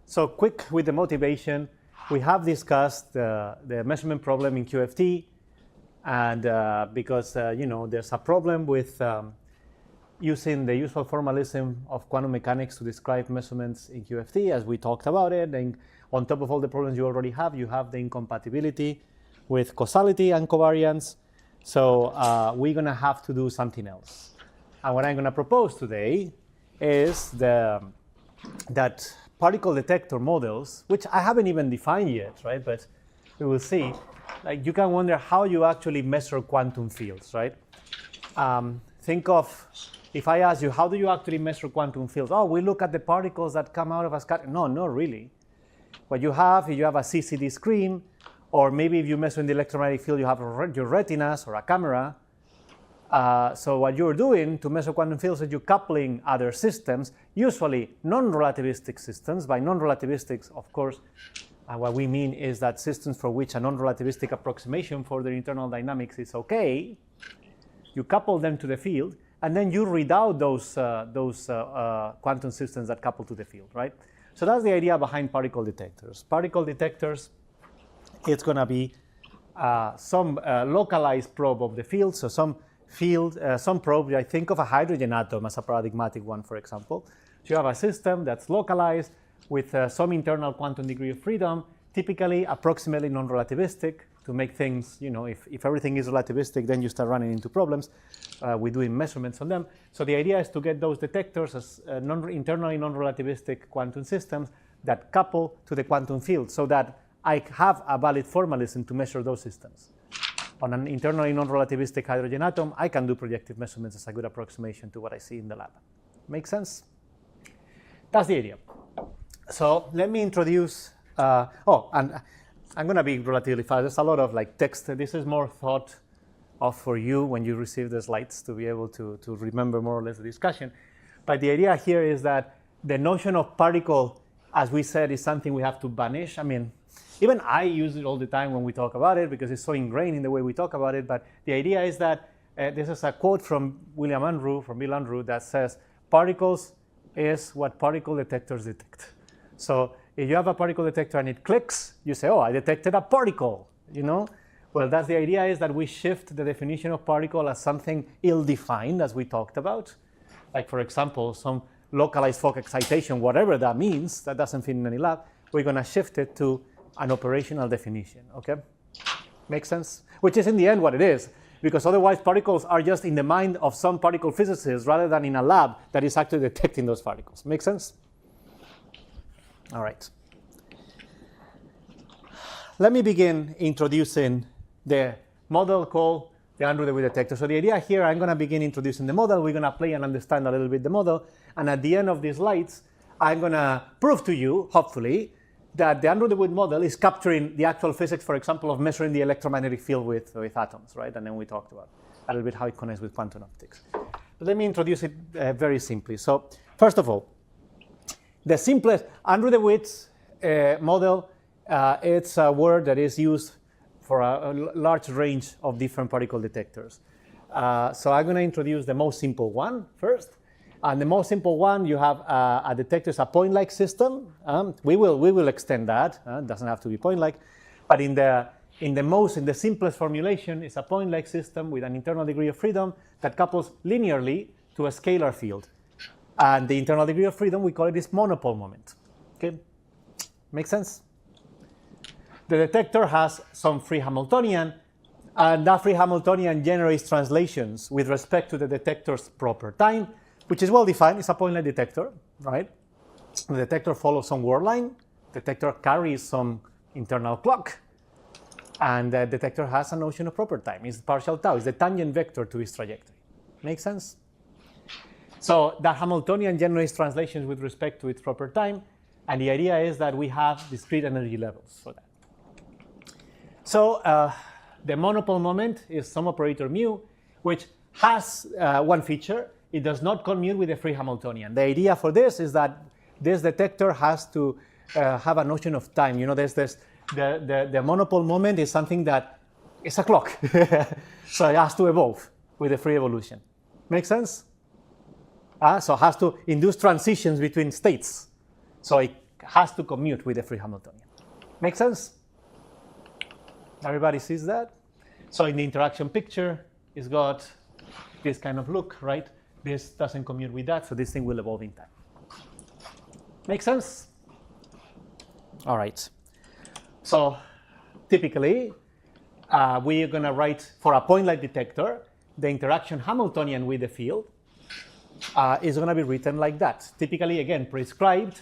So quick with the motivation. We have discussed the measurement problem in QFT, and because there's a problem with using the usual formalism of quantum mechanics to describe measurements in QFT, as we talked about it. And on top of all the problems you already have, you have the incompatibility with causality and covariance. So we're going to have to do something else. And what I'm going to propose today is that particle detector models, which I haven't even defined yet, right? But we will see. Like, you can wonder how you actually measure quantum fields, right? Think of, if I ask you, how do you actually measure quantum fields? Oh, we look at the particles that come out of a scatter. No, not really. What you have, if you have a CCD screen, or maybe if you measure in the electromagnetic field, you have your retinas or a camera. So what you're doing to measure quantum fields is you're coupling other systems, usually non-relativistic systems. By non-relativistic, of course, what we mean is that systems for which a non-relativistic approximation for their internal dynamics is okay. You couple them to the field, and then you read out those quantum systems that couple to the field, right? So that's the idea behind particle detectors. Particle detectors, it's going to be some localized probe of the field. So some probe, I think of a hydrogen atom as a paradigmatic one, for example. So you have a system that's localized with some internal quantum degree of freedom, typically approximately non-relativistic. To make things, if everything is relativistic, then you start running into problems with doing measurements on them. So the idea is to get those detectors as internally non-relativistic quantum systems that couple to the quantum field, so that I have a valid formalism to measure those systems. On an internally non-relativistic hydrogen atom, I can do projective measurements as a good approximation to what I see in the lab. Make sense? That's the idea. So let me introduce, and I'm going to be relatively fast. There's a lot of text. This is more thought of for you when you receive the slides to be able to remember more or less the discussion. But the idea here is that the notion of particle, as we said, is something we have to banish. I mean, even I use it all the time when we talk about it because it's so ingrained in the way we talk about it. But the idea is that this is a quote from Bill Unruh, that says, particles is what particle detectors detect. So if you have a particle detector and it clicks, you say, oh, I detected a particle, Well, that's the idea, is that we shift the definition of particle as something ill-defined, as we talked about. Like, for example, some localized Fock excitation, whatever that means, that doesn't fit in any lab, we're going to shift it to an operational definition, okay? Make sense? Which is in the end what it is, because otherwise particles are just in the mind of some particle physicists rather than in a lab that is actually detecting those particles. Make sense? All right. Let me begin introducing the model called the Andrew DeWitt detector. So the idea here, I'm going to begin introducing the model. We're going to play and understand a little bit the model. And at the end of these slides, I'm going to prove to you, hopefully, that the Andrew DeWitt model is capturing the actual physics, for example, of measuring the electromagnetic field with atoms, right? And then we talked about a little bit how it connects with quantum optics. But let me introduce it very simply. So first of all, the simplest Andrew DeWitt's model, it's a word that is used for a large range of different particle detectors. So I'm going to introduce the most simple one first. And the most simple one, you have a detector, is a point-like system. We will extend that. It doesn't have to be point-like. But in the simplest formulation, it's a point-like system with an internal degree of freedom that couples linearly to a scalar field. And the internal degree of freedom, we call it this monopole moment. Okay? Make sense? The detector has some free Hamiltonian, and that free Hamiltonian generates translations with respect to the detector's proper time, which is well defined. It's a point-like detector, right? The detector follows some word line. The detector carries some internal clock. And the detector has a notion of proper time. It's partial tau. It's the tangent vector to its trajectory. Make sense? So the Hamiltonian generates translations with respect to its proper time. And the idea is that we have discrete energy levels for that. So the monopole moment is some operator mu, which has one feature. It does not commute with the free Hamiltonian. The idea for this is that this detector has to have a notion of time. The monopole moment is something that is a clock. So it has to evolve with the free evolution. Make sense? So it has to induce transitions between states. So it has to commute with the free Hamiltonian. Make sense? Everybody sees that? So in the interaction picture, it's got this kind of look, right? This doesn't commute with that, so this thing will evolve in time. Make sense? All right. So typically, we are going to write for a point-light detector, the interaction Hamiltonian with the field is going to be written like that. Typically, again, prescribed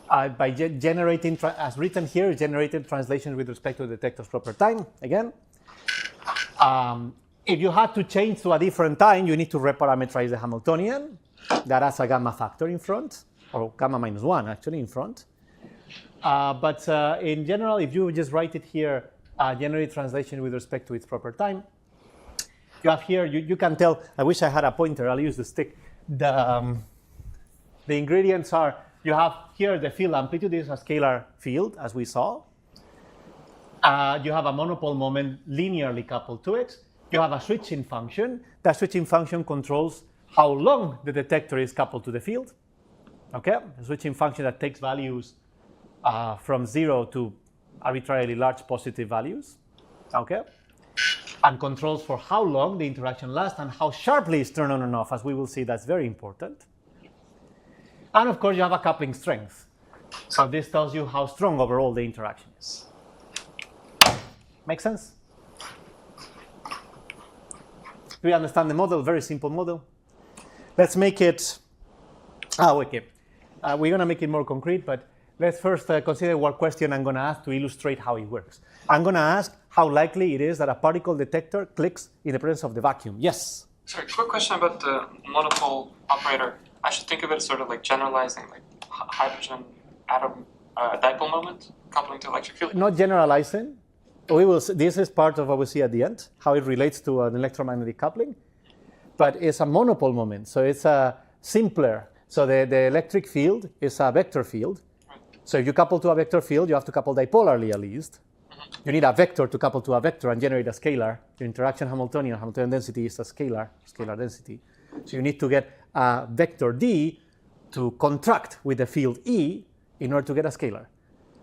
by generating, as written here, generated translations with respect to the detector's proper time, again. If you had to change to a different time, you need to reparameterize the Hamiltonian. That has a gamma factor in front, or gamma minus 1, actually, in front. But in general, if you just write it here, generate translation with respect to its proper time, you have here, you can tell, I wish I had a pointer, I'll use the stick. The ingredients are, you have here the field amplitude is a scalar field, as we saw. You have a monopole moment linearly coupled to it. You have a switching function. That switching function controls how long the detector is coupled to the field. Okay, a switching function that takes values from 0 to arbitrarily large positive values. Okay, and controls for how long the interaction lasts and how sharply it's turned on and off. As we will see, that's very important. And of course, you have a coupling strength. So this tells you how strong overall the interaction is. Make sense? Do you understand the model? Very simple model. Let's make it, okay. We're going to make it more concrete, but let's first consider what question I'm going to ask to illustrate how it works. I'm going to ask how likely it is that a particle detector clicks in the presence of the vacuum. Yes? Sorry, quick question about the monopole operator. I should think of it as sort of like generalizing, like hydrogen atom dipole moment, coupling to electric field. Not generalizing. We will see, this is part of what we see at the end, how it relates to an electromagnetic coupling. But it's a monopole moment, so it's a simpler. So the electric field is a vector field. Right. So if you couple to a vector field, you have to couple dipolarly at least. Mm-hmm. You need a vector to couple to a vector and generate a scalar. Your interaction Hamiltonian density is a scalar density. So you need to get a vector D to contract with the field E in order to get a scalar.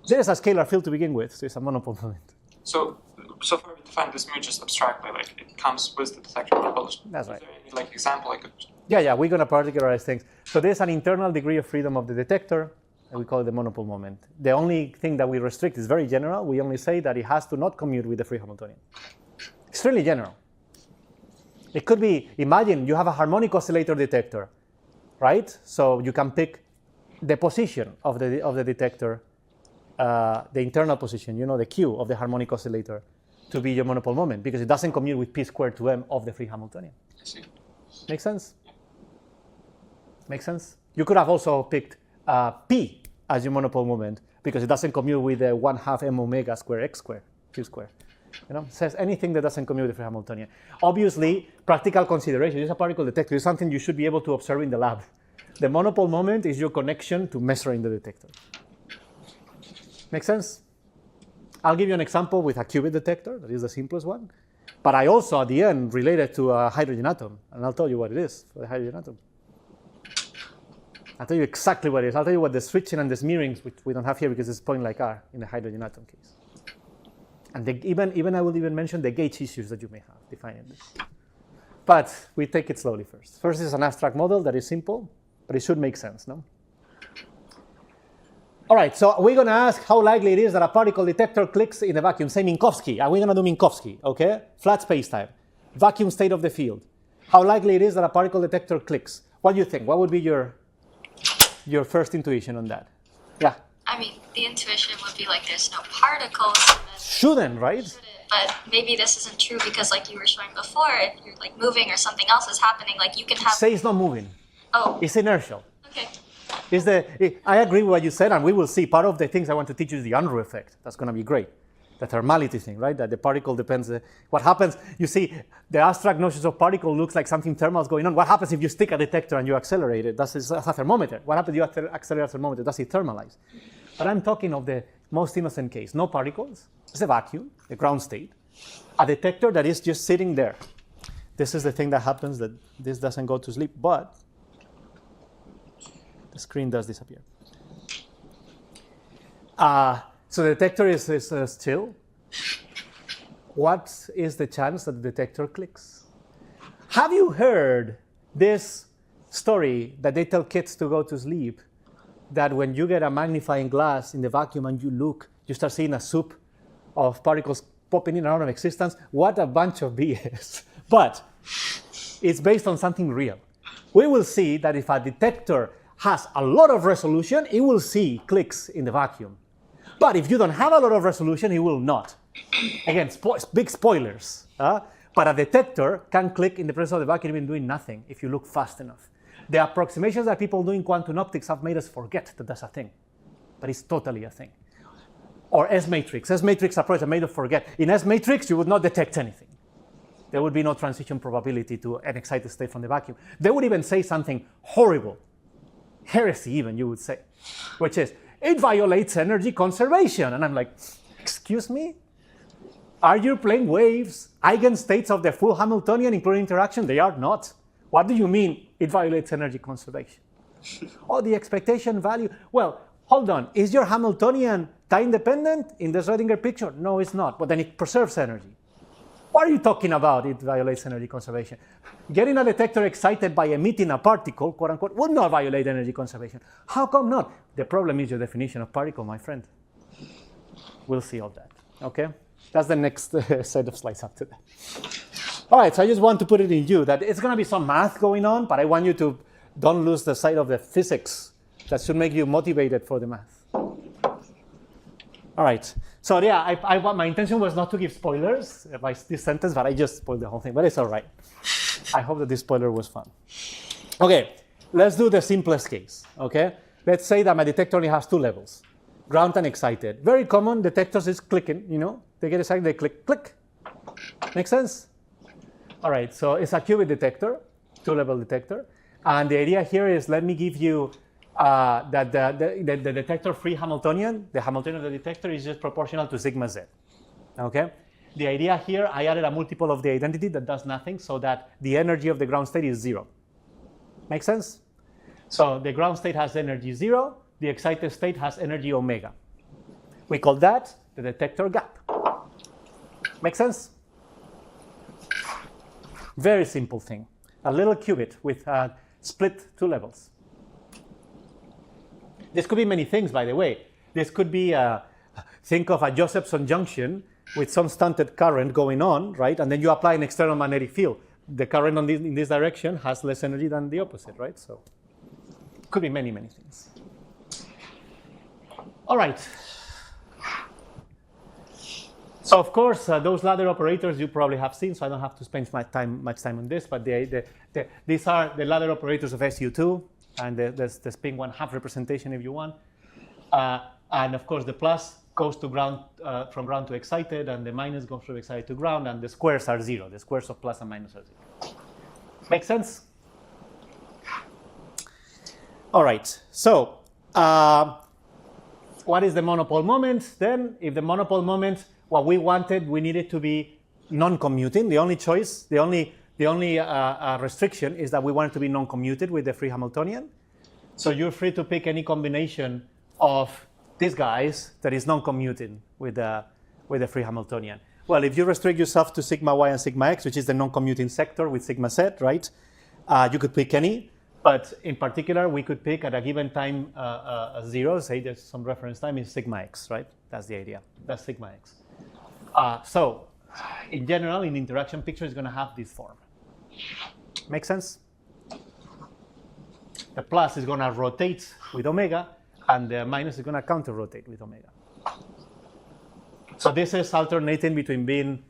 There is a scalar field to begin with, so it's a monopole moment. So far we defined this mu just abstractly, like it comes with the detector proposed. That's right. Is there any like example I could? Yeah, we're going to particularize things. So there's an internal degree of freedom of the detector, and we call it the monopole moment. The only thing that we restrict is very general. We only say that it has to not commute with the free Hamiltonian. Extremely general. It could be, imagine you have a harmonic oscillator detector, right? So you can pick the position of the detector, the internal position, the Q of the harmonic oscillator, to be your monopole moment, because it doesn't commute with p squared to m of the free Hamiltonian. I see. Make sense? Make sense? You could have also picked p as your monopole moment, because it doesn't commute with the 1/2 m omega square x square, q square. It says anything that doesn't commute with the free Hamiltonian. Obviously, practical consideration. It's a particle detector. It's something you should be able to observe in the lab. The monopole moment is your connection to measuring the detector. Make sense? I'll give you an example with a qubit detector. That is the simplest one. But I also, at the end, relate it to a hydrogen atom. And I'll tell you what it is for the hydrogen atom. I'll tell you exactly what it is. I'll tell you what the switching and the smearings, which we don't have here because it's point like R in the hydrogen atom case. And I will even mention the gauge issues that you may have defining this. But we take it slowly first. First is an abstract model that is simple, but it should make sense, no? All right, so we're going to ask how likely it is that a particle detector clicks in the vacuum. Say Minkowski, and we're going to do Minkowski, okay? Flat spacetime, vacuum state of the field. How likely it is that a particle detector clicks? What do you think? What would be your first intuition on that? Yeah? I mean, the intuition would be like there's no particles. Shouldn't, right? But maybe this isn't true because, like you were showing before, if you're like moving or something else is happening, like you can have. Say it's not moving. Oh. It's inertial. Okay. I agree with what you said, and we will see. Part of the things I want to teach you is the Unruh effect. That's going to be great. The thermality thing, right? That the particle depends. What happens? You see, the abstract notions of particle looks like something thermal is going on. What happens if you stick a detector and you accelerate it? That's a thermometer. What happens if you accelerate a thermometer? Does it thermalize? But I'm talking of the most innocent case. No particles. It's a vacuum, the ground state. A detector that is just sitting there. This is the thing that happens, that this doesn't go to sleep, but the screen does disappear. So the detector is still. What is the chance that the detector clicks? Have you heard this story that they tell kids to go to sleep, that when you get a magnifying glass in the vacuum and you look, you start seeing a soup of particles popping in and out of existence? What a bunch of BS. But it's based on something real. We will see that if a detector has a lot of resolution, it will see clicks in the vacuum. But if you don't have a lot of resolution, it will not. Again, big spoilers. But a detector can click in the presence of the vacuum even doing nothing if you look fast enough. The approximations that people do in quantum optics have made us forget that that's a thing. But it's totally a thing. Or S-matrix. S-matrix approach are made us forget. In S-matrix, you would not detect anything. There would be no transition probability to an excited state from the vacuum. They would even say something horrible. Heresy even, you would say. Which is, it violates energy conservation. And I'm like, excuse me? Are you plane waves eigenstates of the full Hamiltonian including interaction? They are not. What do you mean it violates energy conservation? Oh, the expectation value. Well, hold on. Is your Hamiltonian time dependent in the Schrodinger picture? No, it's not. But then it preserves energy. What are you talking about? It violates energy conservation. Getting a detector excited by emitting a particle, quote unquote, would not violate energy conservation. How come not? The problem is your definition of particle, my friend. We'll see all that. Okay? That's the next set of slides after that. All right, so I just want to put it in you that it's going to be some math going on, but I want you to don't lose the sight of the physics that should make you motivated for the math. All right, so yeah, my intention was not to give spoilers by this sentence, but I just spoiled the whole thing, but it's all right. I hope that this spoiler was fun. Okay, let's do the simplest case, okay? Let's say that my detector only has two levels, ground and excited. Very common, detectors is clicking, you know? They get excited, they click, click. Make sense? All right, so it's a qubit detector, two-level detector. And the idea here is, let me give you that the detector-free Hamiltonian, the Hamiltonian of the detector is just proportional to sigma z, okay? The idea here, I added a multiple of the identity that does nothing so that the energy of the ground state is 0. Make sense? So the ground state has energy 0, the excited state has energy omega. We call that the detector gap. Make sense? Very simple thing. A little qubit with split two levels. This could be many things, by the way. This could be, think of a Josephson junction with some stunted current going on, right? And then you apply an external magnetic field. The current in this direction has less energy than the opposite, right? So it could be many, many things. All right. So of course, those ladder operators you probably have seen, so I don't have to spend much time on this, but these are the ladder operators of SU2, and there's the spin 1/2 representation if you want. And of course, the plus goes to ground, from ground to excited, and the minus goes from excited to ground, and the squares are 0. The squares of plus and minus are 0. Make sense? All right, so what is the monopole moment then? If the monopole moment, what we wanted, we needed to be non-commuting. The only choice, the only restriction is that we want it to be non-commuted with the free Hamiltonian. So you're free to pick any combination of these guys that is non-commuting with the free Hamiltonian. Well, if you restrict yourself to sigma y and sigma x, which is the non-commuting sector with sigma z, right? You could pick any, but in particular, we could pick at a given time 0, say there's some reference time is sigma x, right? That's the idea. That's sigma x. So, in general, in the interaction picture, it's going to have this form. Make sense? The plus is going to rotate with omega, and the minus is going to counter-rotate with omega. So this is alternating between being,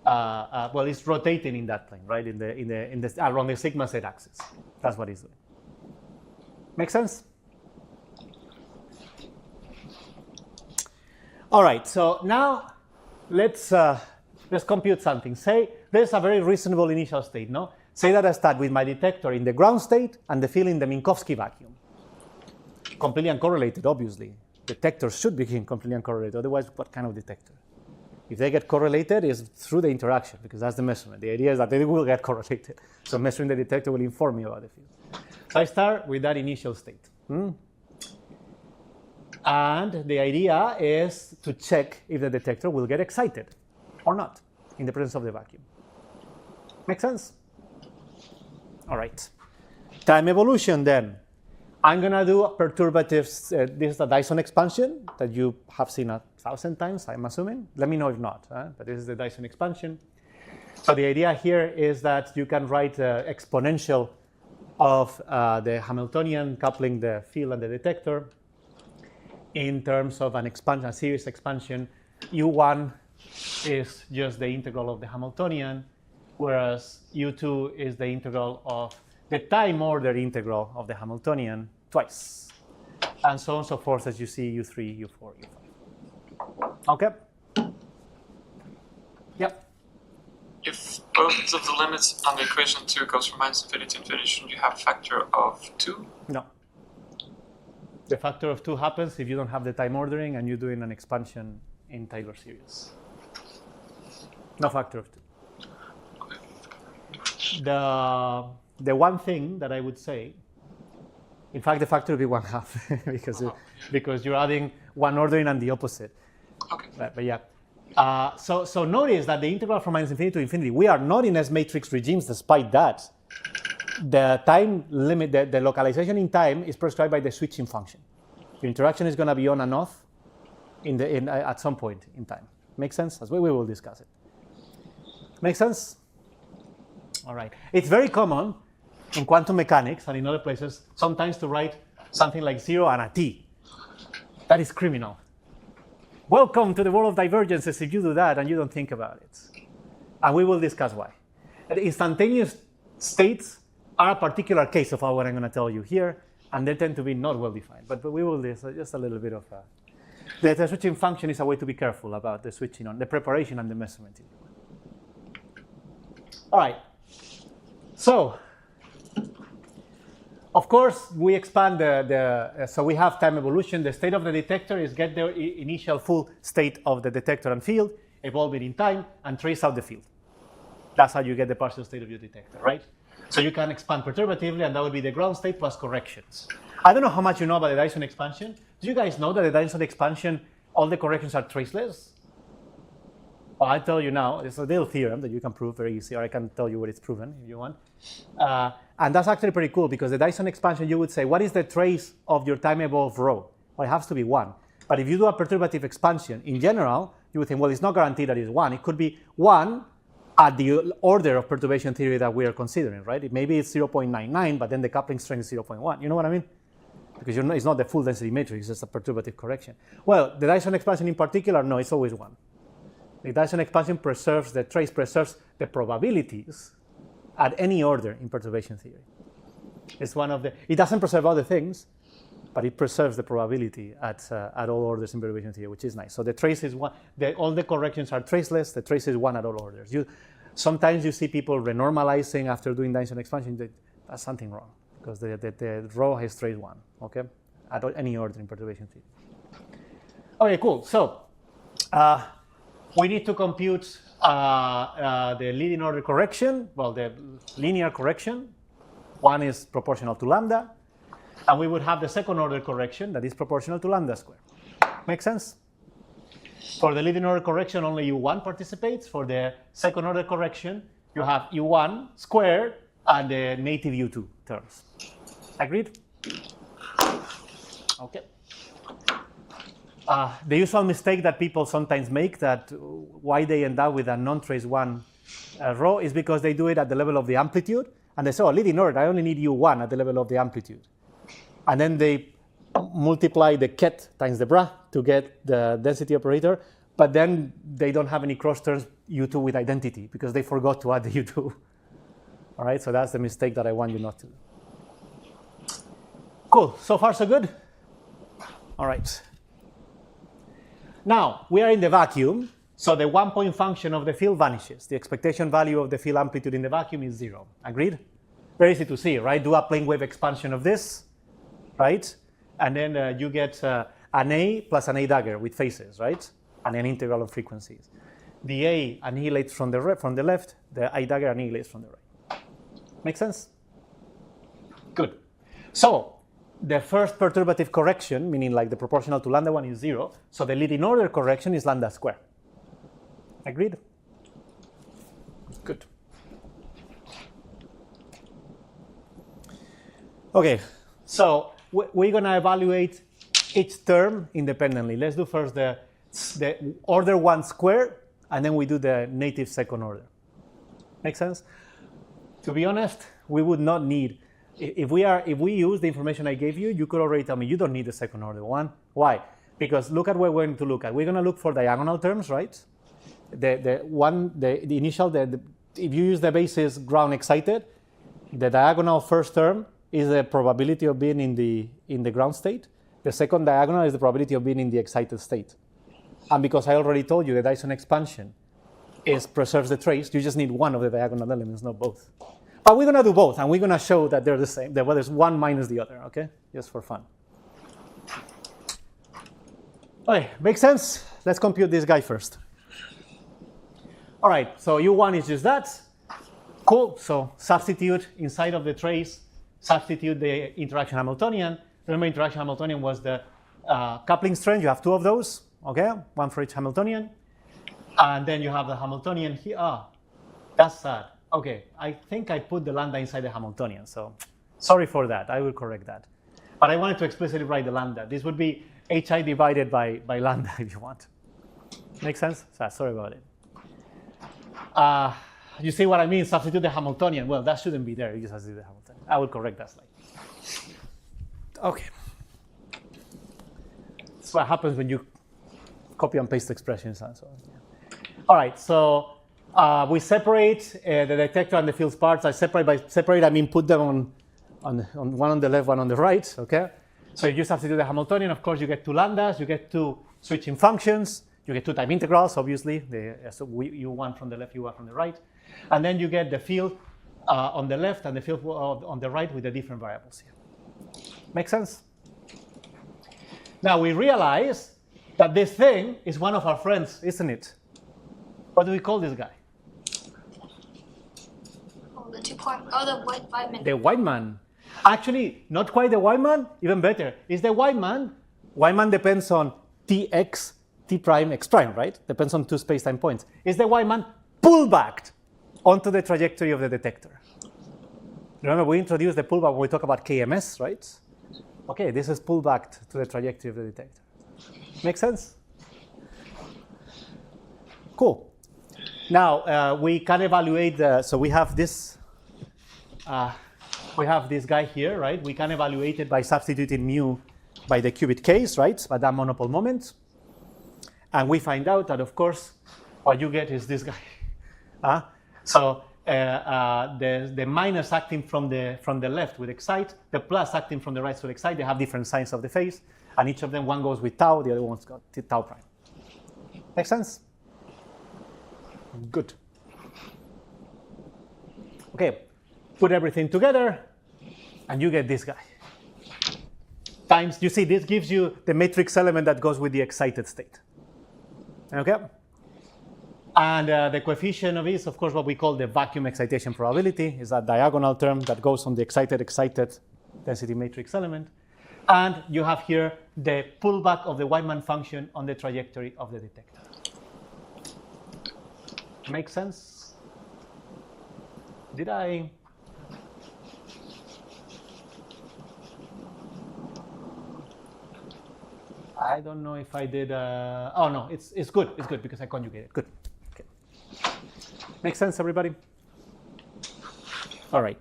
well, it's rotating in that plane, right? Around the sigma z axis. That's what it's doing. Make sense? All right. So now let's compute something. Say there's a very reasonable initial state, no? Say that I start with my detector in the ground state and the field in the Minkowski vacuum. Completely uncorrelated, obviously. Detectors should be completely uncorrelated. Otherwise, what kind of detector? If they get correlated, it's through the interaction, because that's the measurement. The idea is that they will get correlated. So measuring the detector will inform me about the field. So I start with that initial state. And the idea is to check if the detector will get excited or not in the presence of the vacuum. Make sense? All right. Time evolution then. I'm going to do a perturbative, this is a Dyson expansion that you have seen 1,000 times, I'm assuming. Let me know if not, but this is the Dyson expansion. So the idea here is that you can write exponential of the Hamiltonian coupling the field and the detector in terms of an expansion, a series expansion. U1 is just the integral of the Hamiltonian, whereas U2 is the integral of the time order integral of the Hamiltonian twice, and so on and so forth as you see U3, U4, U5. Okay? Yep. If both of the limits on the equation 2 goes from minus infinity to infinity, shouldn't you have a factor of 2? No. The factor of 2 happens if you don't have the time ordering and you're doing an expansion in Taylor series. No factor of 2. The one thing that I would say, in fact, the factor would be 1/2 because you're adding one ordering and the opposite. Okay. But yeah. So notice that the integral from minus infinity to infinity, we are not in S-matrix regimes despite that. The time limit, the localization in time is prescribed by the switching function. The interaction is going to be on and off at some point in time. Make sense? As we will discuss it. Make sense? All right. It's very common in quantum mechanics and in other places sometimes to write something like 0 and a t. That is criminal. Welcome to the world of divergences if you do that and you don't think about it. And we will discuss why. The instantaneous states are a particular case of what I'm going to tell you here, and they tend to be not well defined. But we will just a little bit of the switching function is a way to be careful about the switching on the preparation and the measurement. All right. So, of course, we expand so we have time evolution. The state of the detector is get the initial full state of the detector and field, evolve it in time, and trace out the field. That's how you get the partial state of your detector, right? So you can expand perturbatively, and that would be the ground state plus corrections. I don't know how much you know about the Dyson expansion. Do you guys know that the Dyson expansion, all the corrections are traceless? Well, I'll tell you now. It's a little theorem that you can prove very easy, or I can tell you where it's proven if you want. And that's actually pretty cool because the Dyson expansion, you would say, what is the trace of your time evolved rho? Well, it has to be 1. But if you do a perturbative expansion, in general, you would think, well, it's not guaranteed that it's 1. It could be 1 at the order of perturbation theory that we are considering, right? Maybe it's 0.99, but then the coupling strength is 0.1. You know what I mean? Because it's not the full density matrix, it's just a perturbative correction. Well, the Dyson expansion in particular, no, it's always 1. The Dyson expansion preserves the trace, preserves the probabilities at any order in perturbation theory. It's one of the, it doesn't preserve other things, but it preserves the probability at all orders in perturbation theory, which is nice. So the trace is 1, all the corrections are traceless, the trace is 1 at all orders. Sometimes you see people renormalizing after doing Dyson expansion, that's something wrong, because the rho has trace 1, okay? At any order in perturbation theory. Okay, cool. So, we need to compute the leading order correction, well, the linear correction. 1 is proportional to lambda. And we would have the second order correction that is proportional to lambda squared. Make sense? For the leading order correction, only U1 participates. For the second order correction, you have U1 squared and the native U2 terms. Agreed? Okay. The usual mistake that people sometimes make, that why they end up with a non-trace 1 rho, is because they do it at the level of the amplitude, and they say, oh, leading order, I only need U1 at the level of the amplitude. And then they multiply the ket times the bra to get the density operator, but then they don't have any cross terms U2 with identity because they forgot to add the U2. All right, so that's the mistake that I want you not to do. Cool, so far so good? All right. Now, we are in the vacuum, so the 1-point function of the field vanishes. The expectation value of the field amplitude in the vacuum is 0. Agreed? Very easy to see, right? Do a plane wave expansion of this, right? And then you get an A plus an A dagger with phases, right? And an integral of frequencies. The A annihilates from the left, the A dagger annihilates from the right. Make sense? Good. So, the first perturbative correction, meaning like the proportional to lambda 1 is 0, so the leading order correction is lambda square. Agreed? Good. Okay, so we're going to evaluate each term independently. Let's do first the order 1 square, and then we do the native second order. Make sense? To be honest, we would not need, if we use the information I gave you, you could already tell me you don't need the second order one. Why? Because look at what we're going to look at. We're going to look for diagonal terms, right? The initial, if you use the basis ground excited, the diagonal first term is the probability of being in the ground state. The second diagonal is the probability of being in the excited state. And because I already told you the Dyson expansion preserves the trace, you just need one of the diagonal elements, not both. But we're going to do both, and we're going to show that they're the same, that there's one minus the other, okay? Just for fun. Okay, makes sense? Let's compute this guy first. All right, so U1 is just that. Cool, so substitute inside of the trace, substitute the interaction Hamiltonian. Remember, interaction Hamiltonian was the coupling strength. You have two of those, okay? One for each Hamiltonian. And then you have the Hamiltonian here. Ah, that's sad. Okay, I think I put the lambda inside the Hamiltonian, so sorry for that. I will correct that. But I wanted to explicitly write the lambda. This would be hi divided by lambda if you want. Make sense? Sorry about it. You see what I mean? Substitute the Hamiltonian. Well, that shouldn't be there. You just substitute the Hamiltonian. I will correct that slide. Okay. That's what happens when you copy and paste expressions and so on. All right, so we separate the detector and the field's parts. By separate, I mean put them on one on the left, one on the right, okay? So you substitute the Hamiltonian, of course, you get two lambdas, you get two switching functions, you get two time integrals, obviously, so U1 from the left, U1 from the right. And then you get the field on the left and the field on the right with the different variables here. Make sense? Now we realize that this thing is one of our friends, isn't it? What do we call this guy? Oh, the 2 point. Oh, the Weidmann. The Weidmann. Actually, not quite the Weidmann, even better. It's the Weidmann. Weidmann depends on Tx, T prime, X prime, right? Depends on two space-time points. It's the Weidmann pullbacked onto the trajectory of the detector. Remember, we introduced the pullback when we talk about KMS, right? Okay, this is pullbacked to the trajectory of the detector. Make sense? Cool. Now we can evaluate. So we have this. We have this guy here, right? We can evaluate it by substituting mu by the qubit case, right? By that monopole moment, and we find out that, of course, what you get is this guy. So the minus acting from the left with excite, the plus acting from the right with excite. They have different signs of the phase, and each of them, one goes with tau, the other one's got tau prime. Make sense? Good. Okay, put everything together, and you get this guy. Times, you see, this gives you the matrix element that goes with the excited state. Okay? And the coefficient of it is, of course, what we call the vacuum excitation probability, is that diagonal term that goes on the excited density matrix element. And you have here the pullback of the Weidmann function on the trajectory of the detector. Make sense? Did I? I don't know if I did. Oh no, it's good. It's good because I conjugated. Good. Okay. Make sense, everybody? All right.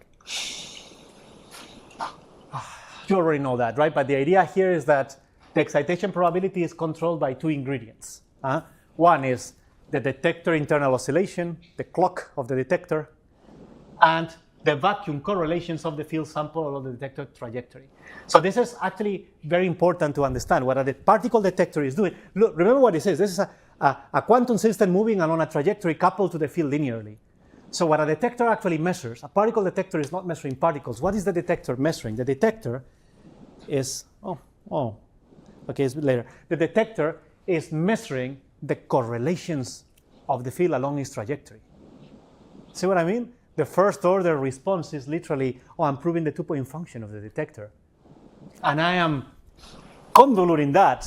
You already know that, right? But the idea here is that the excitation probability is controlled by two ingredients. One is the detector internal oscillation, the clock of the detector, and the vacuum correlations of the field sample or the detector trajectory. So this is actually very important to understand what the particle detector is doing. Look, remember what it says. This is a quantum system moving along a trajectory coupled to the field linearly. So what a detector actually measures, a particle detector is not measuring particles. What is the detector measuring? The detector is, okay, it's later. The detector is measuring the correlations of the field along its trajectory. See what I mean? The first order response is literally, I'm proving the 2-point function of the detector. and I am convoluting that,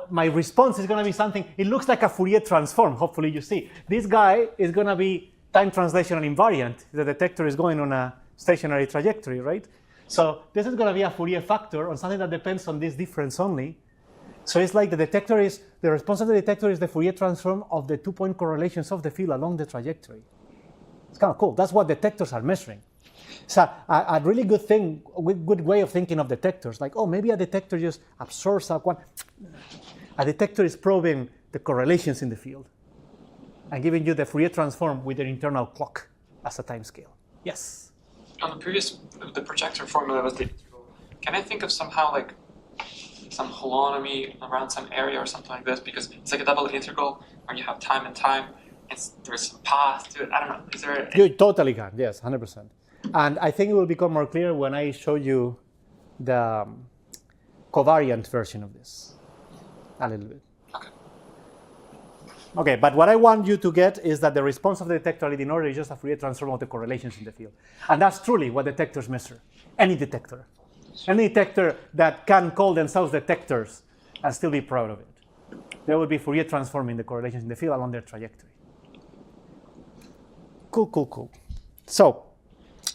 my response is going to be something, it looks like a Fourier transform, hopefully you see. This guy is going to be time translational invariant. The detector is going on a stationary trajectory, right? So this is going to be a Fourier factor on something that depends on this difference only. So it's like the response of the detector is the Fourier transform of the 2-point correlations of the field along the trajectory. It's kind of cool. That's what detectors are measuring. So a really good thing, good way of thinking of detectors, like, oh, maybe a detector just absorbs a detector is probing the correlations in the field and giving you the Fourier transform with an internal clock as a time scale. Yes? On the projector formula was the integral. Can I think of somehow like some holonomy around some area or something like this? Because it's like a double integral where you have time and time. There's some path to it. I don't know. Is there? You totally can. Yes, 100%. And I think it will become more clear when I show you the covariant version of this a little bit. Okay. Okay, but what I want you to get is that the response of the detector leading order is just a Fourier transform of the correlations in the field. And that's truly what detectors measure. Any detector. Any detector that can call themselves detectors and still be proud of it. They will be Fourier transforming the correlations in the field along their trajectory. Cool. So,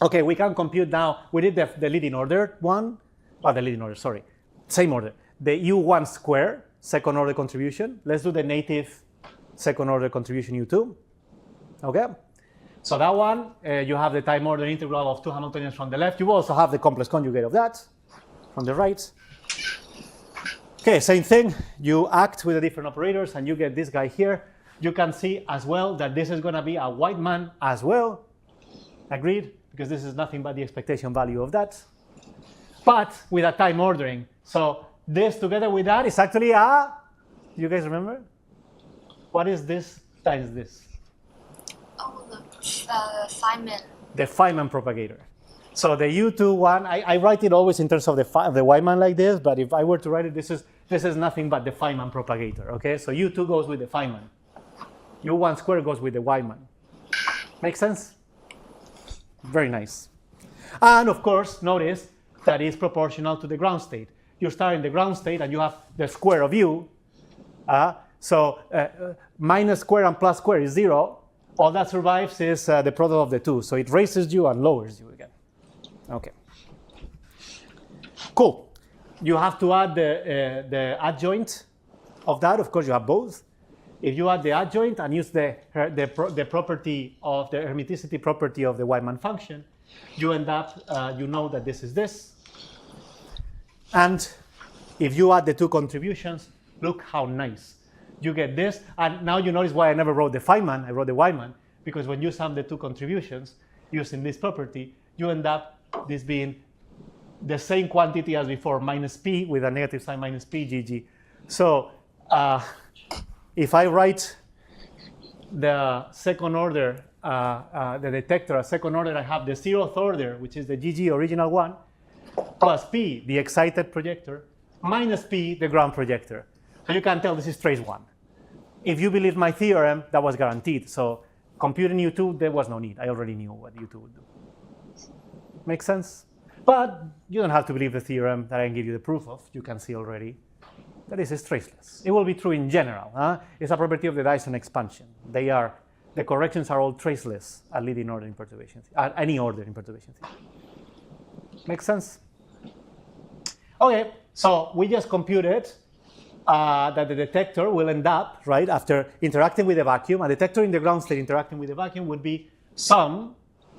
okay, we can compute now. We did the leading order one. The leading order, sorry. Same order. The U1 square, second order contribution. Let's do the native second order contribution U2. Okay? So that one, you have the time order integral of 2 Hamiltonians from the left. You also have the complex conjugate of that from the right. Okay, same thing. You act with the different operators and you get this guy here. You can see as well that this is going to be a Weidmann as well. Agreed? Because this is nothing but the expectation value of that. But with a time ordering. So this together with that is actually you guys remember? What is this times this? Oh, the Feynman. The Feynman propagator. So the U2 one, I write it always in terms of the Weidmann like this, but if I were to write it, this is nothing but the Feynman propagator, okay? So U2 goes with the Feynman. U1 square goes with the Weidmann. Make sense? Very nice. And of course, notice that is proportional to the ground state. You start in the ground state and you have the square of U. So minus square and plus square is 0. All that survives is the product of the two. So it raises you and lowers you again. Okay. Cool. You have to add the adjoint of that. Of course, you have both. If you add the adjoint and use the property of the hermiticity property of the Weidmann function, you end up, you know that this is this. And if you add the two contributions, look how nice. You get this, and now you notice why I never wrote the Feynman, I wrote the Weidmann, because when you sum the two contributions using this property, you end up this being the same quantity as before, minus p with a negative sign minus p, GG. So if I write the second order, the detector as second order, I have the 0th order, which is the GG original one, plus p, the excited projector, minus p, the ground projector. So you can tell this is trace 1. If you believe my theorem, that was guaranteed. So computing U2, there was no need. I already knew what U2 would do. Make sense? But you don't have to believe the theorem that I can give you the proof of. You can see already that this is traceless. It will be true in general. It's a property of the Dyson expansion. The corrections are all traceless at leading order in perturbation theory, at any order in perturbation theory. Make sense? Okay, so we just computed that the detector will end up, right, after interacting with the vacuum, a detector in the ground state interacting with the vacuum would be some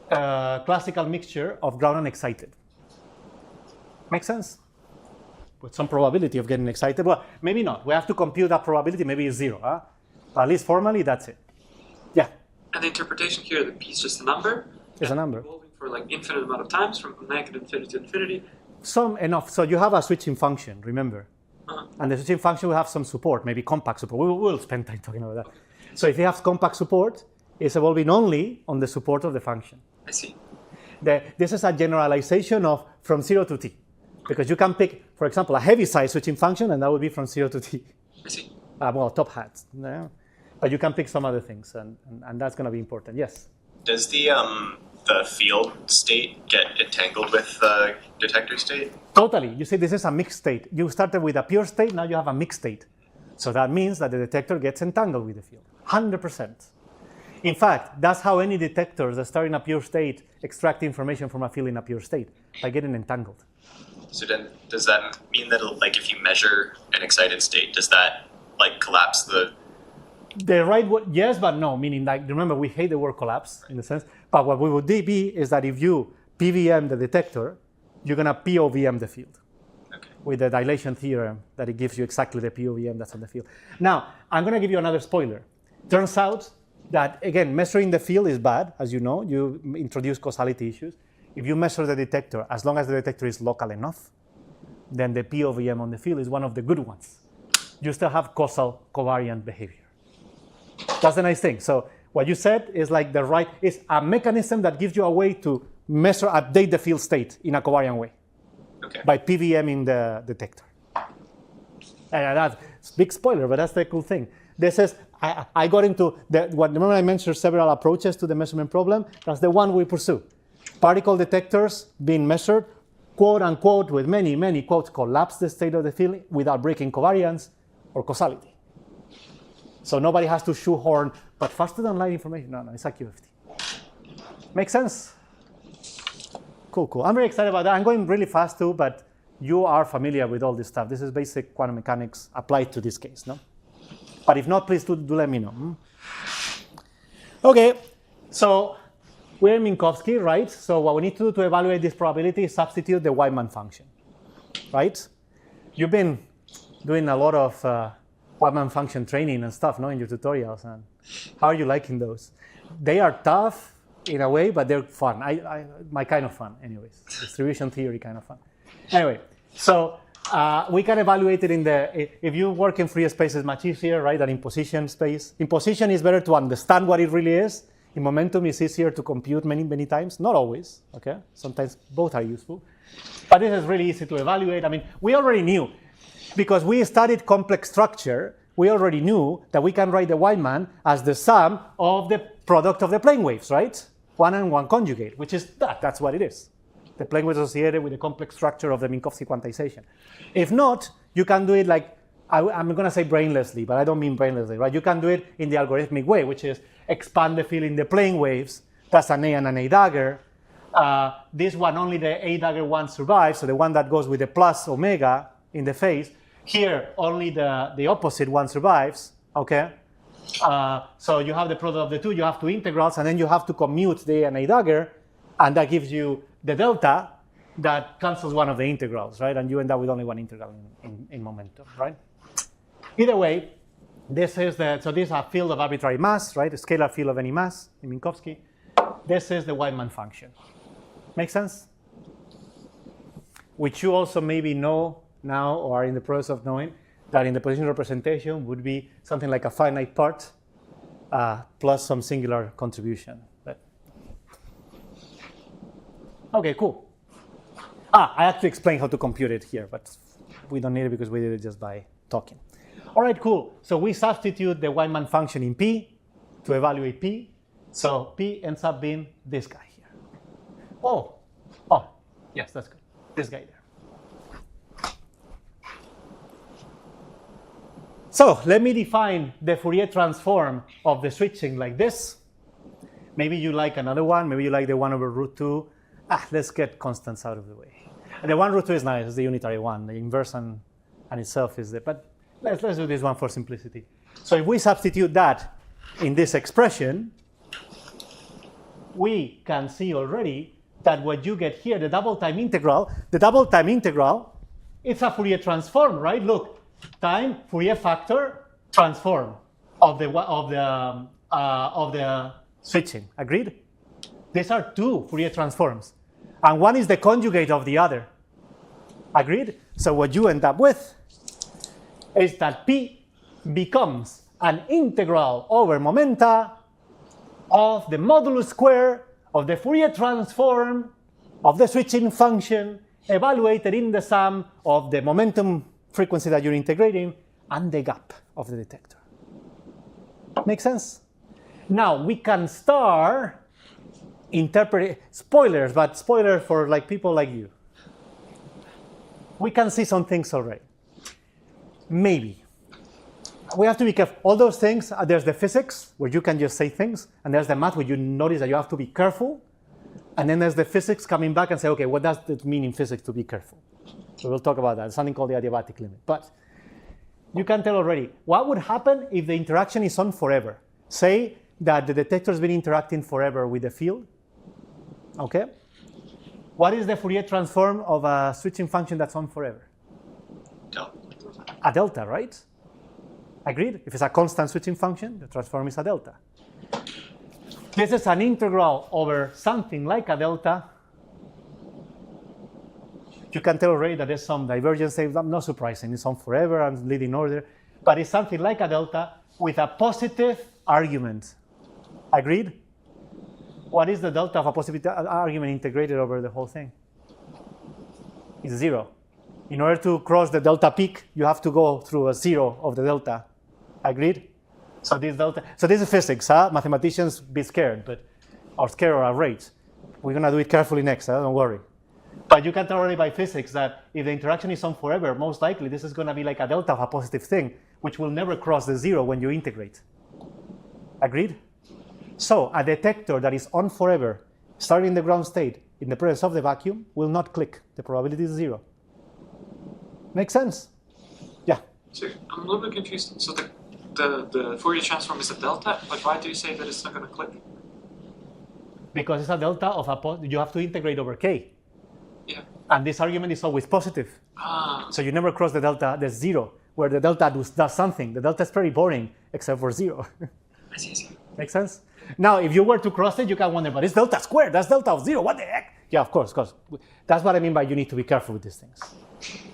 classical mixture of ground and excited. Make sense? With some probability of getting excited. Well, maybe not. We have to compute that probability. Maybe it's 0. But at least formally, that's it. Yeah? And the interpretation here, the p is just a number. It's a number. Evolving for like infinite amount of times, from negative infinity to infinity. Some enough. So you have a switching function, remember? And the switching function will have some support, maybe compact support. We'll spend time talking about that. So if you have compact support, it's evolving only on the support of the function. I see. This is a generalization of from 0 to t. Because you can pick, for example, a heavy side switching function, and that would be from 0 to t. I see. Well, top hat. Yeah. But you can pick some other things, and that's going to be important. Yes? Does the the field state get entangled with the detector state? Totally. You see, this is a mixed state. You started with a pure state, now you have a mixed state. So that means that the detector gets entangled with the field, 100%. In fact, that's how any detectors that start in a pure state extract information from a field in a pure state, by getting entangled. So then, does that mean that like if you measure an excited state, does that like collapse the? The right word, yes, but no, meaning like, remember, we hate the word collapse in the sense, but what we would be is that if you PVM the detector, you're gonna POVM the field. Okay. With the dilation theorem that it gives you exactly the POVM that's on the field. Now, I'm gonna give you another spoiler. Turns out that, again, measuring the field is bad, as you know, you introduce causality issues. If you measure the detector, as long as the detector is local enough, then the POVM on the field is one of the good ones. You still have causal covariant behavior. That's the nice thing. So what you said is like the right, is a mechanism that gives you a way to measure, update the field state in a covariant way. Okay. By PVMing the detector. And that's a big spoiler, but that's the cool thing. This is, I got into, remember I mentioned several approaches to the measurement problem? That's the one we pursue. Particle detectors being measured, quote unquote, with many, many quotes, collapse the state of the field without breaking covariance or causality. So nobody has to shoehorn, but faster than light information. No, it's a QFT. Make sense? Cool, cool. I'm very excited about that. I'm going really fast too, but you are familiar with all this stuff. This is basic quantum mechanics applied to this case, no? But if not, please do let me know. Okay, so we're in Minkowski, right? So what we need to do to evaluate this probability is substitute the Weinmann function, right? You've been doing a lot of Weinmann function training and stuff, no, in your tutorials. And how are you liking those? They are tough in a way, but they're fun. My kind of fun, anyways. Distribution theory kind of fun. Anyway, so we can evaluate it in the, if you work in free space, it's much easier, right, than in position space. In position, it's better to understand what it really is. In momentum, it's easier to compute many, many times. Not always, okay? Sometimes both are useful. But this is really easy to evaluate. I mean, we already knew, because we studied complex structure, we already knew that we can write the Weinmann as the sum of the product of the plane waves, right? One and one conjugate, which is that. That's what it is. The plane wave associated with the complex structure of the Minkowski quantization. If not, you can do it like, I'm going to say brainlessly, but I don't mean brainlessly, right? You can do it in the algorithmic way, which is expand the field in the plane waves. That's an A and an A dagger. This one, only the A dagger one survives, so the one that goes with the plus omega in the phase. Here, only the opposite one survives, okay? So you have the product of the two, you have two integrals, and then you have to commute the A and A dagger, and that gives you the delta that cancels one of the integrals, right? And you end up with only one integral in momentum, right? Either way, this is so this is a field of arbitrary mass, right? A scalar field of any mass in Minkowski. This is the Weinmann function. Make sense? Which you also maybe know now or are in the process of knowing that in the position representation would be something like a finite part plus some singular contribution. But okay, cool. I actually explained how to compute it here, but we don't need it because we did it just by talking. All right, cool. So we substitute the Weinmann function in P to evaluate P. So P ends up being this guy here. Oh, yes, that's good. This guy there. So let me define the Fourier transform of the switching like this. Maybe you like another one. Maybe you like the 1 over root 2. Let's get constants out of the way. And the 1 root 2 is nice. It's the unitary one. The inverse and itself is the, but let's do this one for simplicity. So if we substitute that in this expression, we can see already that what you get here, the double time integral, it's a Fourier transform, right? Look, time Fourier factor transform of the switching. Agreed? These are two Fourier transforms, and one is the conjugate of the other. Agreed? So what you end up with is that P becomes an integral over momenta of the modulus square of the Fourier transform of the switching function evaluated in the sum of the momentum frequency that you're integrating and the gap of the detector. Make sense? Now we can start interpret spoilers, but spoilers for like people like you. We can see some things already. Maybe. We have to be careful. All those things, there's the physics, where you can just say things, and there's the math, where you notice that you have to be careful. And then there's the physics coming back and say, okay, what does it mean in physics to be careful? So we'll talk about that, something called the adiabatic limit. But you can tell already, what would happen if the interaction is on forever? Say that the detector has been interacting forever with the field, okay? What is the Fourier transform of a switching function that's on forever? Delta. A delta, right? Agreed? If it's a constant switching function, the transform is a delta. This is an integral over something like a delta. You can tell already that there's some divergence. Not surprising. It's on forever and leading order. But it's something like a delta with a positive argument. Agreed? What is the delta of a positive argument integrated over the whole thing? It's 0. In order to cross the delta peak, you have to go through a 0 of the delta. Agreed? So this delta. So this is physics, huh? Mathematicians be scared, or scared or outraged. We're gonna do it carefully next, huh? Don't worry. But you can tell already by physics that if the interaction is on forever, most likely this is gonna be like a delta of a positive thing, which will never cross the 0 when you integrate. Agreed? So a detector that is on forever, starting in the ground state, in the presence of the vacuum, will not click. The probability is 0. Make sense? Yeah. So I'm a little bit confused. So the Fourier transform is a delta, but why do you say that it's not going to click? Because it's a delta of you have to integrate over k. Yeah. And this argument is always positive. Ah. So you never cross the delta, the 0, where the delta does something. The delta is very boring, except for 0. I see. Make sense? Now, if you were to cross it, you can wonder, but it's delta squared. That's delta of 0. What the heck? Yeah, of course. That's what I mean by you need to be careful with these things.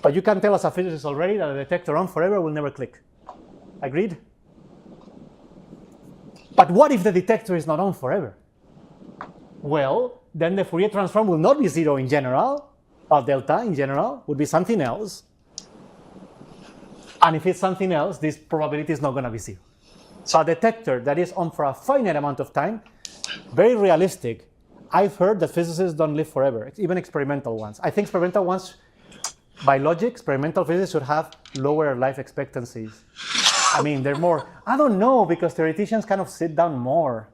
But you can tell as a physicist already that a detector on forever will never click. Agreed? But what if the detector is not on forever? Well, then the Fourier transform will not be 0 in general, or delta in general, would be something else. And if it's something else, this probability is not going to be 0. So a detector that is on for a finite amount of time, very realistic. I've heard that physicists don't live forever, even experimental ones. I think experimental ones, by logic, experimental physicists should have lower life expectancies. I mean, they're more, I don't know, because theoreticians kind of sit down more.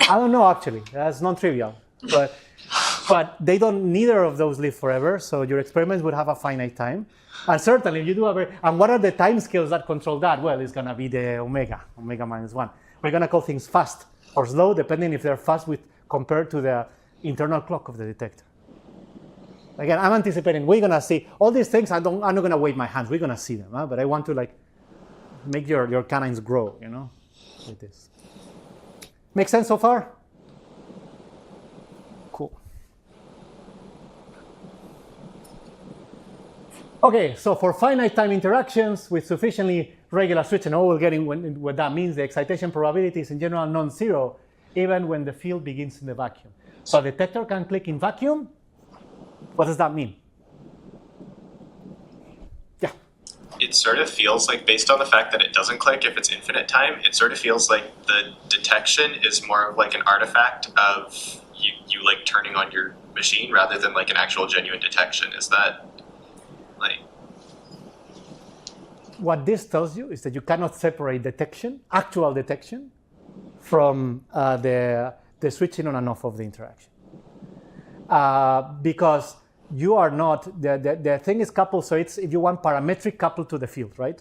I don't know, actually. That's non-trivial. But they don't, neither of those live forever, so your experiments would have a finite time. And certainly, if you do and what are the time scales that control that? Well, it's going to be the omega minus 1. We're going to call things fast or slow, depending if they're fast compared to the internal clock of the detector. Again, I'm anticipating we're going to see all these things. I'm not going to wave my hands. We're going to see them, huh? But I want to make your canines grow, with this. Make sense so far? Cool. Okay, so for finite time interactions with sufficiently regular switch, and all we're getting what that means, the excitation probability is in general non-zero, even when the field begins in the vacuum. So a detector can click in vacuum. What does that mean? Yeah. It sort of feels like, based on the fact that it doesn't click if it's infinite time, it sort of feels like the detection is more of like an artifact of you like turning on your machine rather than like an actual genuine detection. Is that like... What this tells you is that you cannot separate detection, actual detection, from the switching on and off of the interaction. Because you are not, the thing is coupled, so it's, if you want, parametric coupled to the field, right?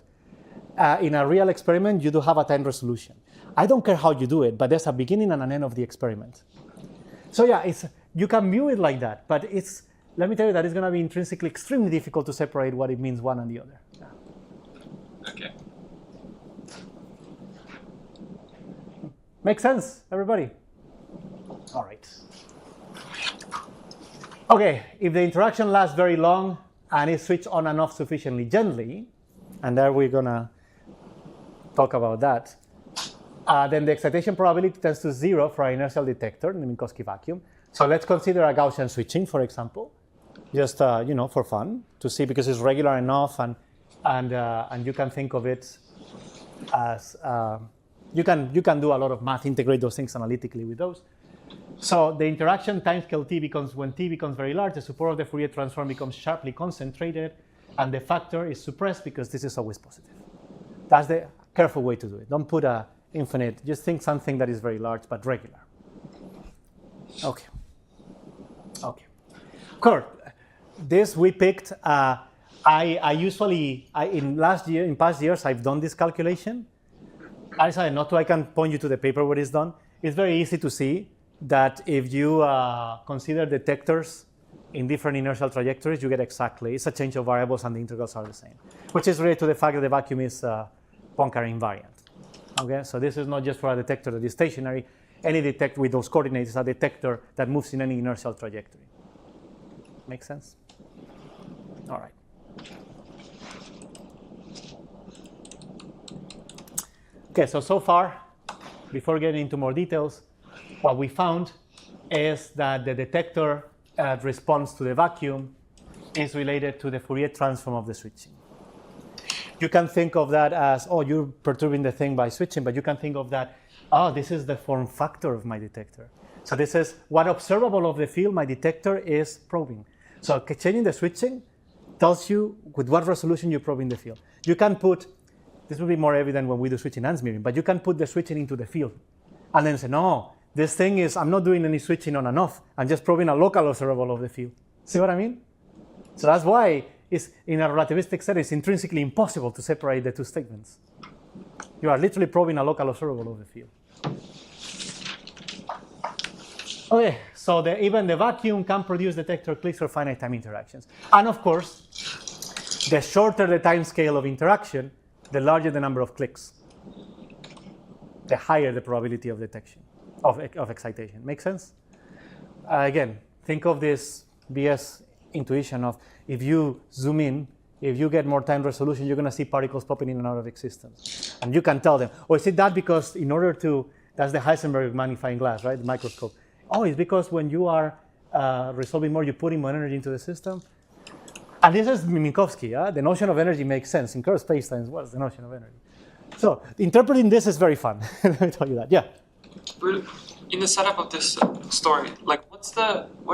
In a real experiment, you do have a time resolution. I don't care how you do it, but there's a beginning and an end of the experiment. So yeah, you can view it like that, but let me tell you that it's going to be intrinsically extremely difficult to separate what it means one and the other. Yeah. Okay. Make sense, everybody? All right. Okay, if the interaction lasts very long and is switched on and off sufficiently gently, and there we're going to talk about that, then the excitation probability tends to 0 for an inertial detector in the Minkowski vacuum. So let's consider a Gaussian switching, for example, just for fun, to see, because it's regular enough, and you can think of it as you can do a lot of math, integrate those things analytically with those. So the interaction timescale t becomes, when t becomes very large, the support of the Fourier transform becomes sharply concentrated, and the factor is suppressed because this is always positive. That's the careful way to do it. Don't put a infinite, just think something that is very large but regular. Okay. Okay. Kurt, this we picked. In past years, I've done this calculation. I decided not to. I can point you to the paper where it's done. It's very easy to see that if you consider detectors in different inertial trajectories, you get exactly, it's a change of variables and the integrals are the same, which is related to the fact that the vacuum is Poincare invariant. Okay, so this is not just for a detector that is stationary. Any detector with those coordinates is a detector that moves in any inertial trajectory. Make sense? All right. Okay, so far, before getting into more details, what we found is that the detector response to the vacuum is related to the Fourier transform of the switching. You can think of that as, oh, you're perturbing the thing by switching, but you can think of that, oh, this is the form factor of my detector. So this is what observable of the field my detector is probing. So changing the switching tells you with what resolution you're probing the field. You can put, this will be more evident when we do switching and smearing, but you can put the switching into the field and then say, no, this thing is, I'm not doing any switching on and off. I'm just probing a local observable of the field. See what I mean? So that's why it's, in a relativistic setting, it's intrinsically impossible to separate the two statements. You are literally probing a local observable of the field. Okay, so even the vacuum can produce detector clicks or finite time interactions. And of course, the shorter the time scale of interaction, the larger the number of clicks, the higher the probability of detection, of excitation. Make sense? Again, think of this BS intuition of if you zoom in, if you get more time resolution, you're going to see particles popping in and out of existence. And you can tell them, oh, is it that because in order to, that's the Heisenberg magnifying glass, right, the microscope. Oh, it's because when you are resolving more, you're putting more energy into the system. And this is Minkowski. The notion of energy makes sense. In curved spacetimes, what's the notion of energy? So interpreting this is very fun. Let me tell you that. Yeah. In the setup of this story, like, what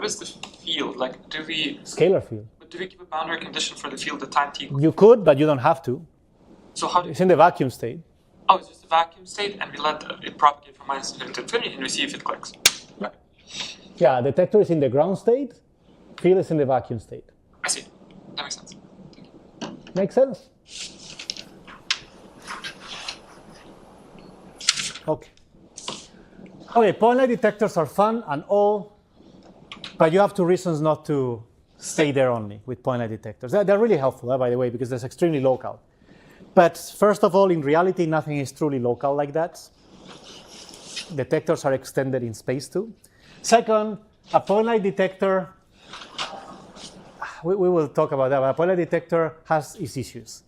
is the field? Like, do we Scalar field. give a boundary condition for the field at time t? You could, but you don't have to. So how do It's in the vacuum state. Oh, it's just a vacuum state, and we let it propagate from minus infinity to infinity, and we see if it clicks. Right. Yeah, detector is in the ground state. Field is in the vacuum state. I see. That makes sense. Make sense? Okay. Okay, point light detectors are fun and all, but you have two reasons not to stay there only with point light detectors. They're really helpful, by the way, because they're extremely local. But first of all, in reality, nothing is truly local like that. Detectors are extended in space too. Second, a point light detector, we will talk about that, but a point light detector has its issues.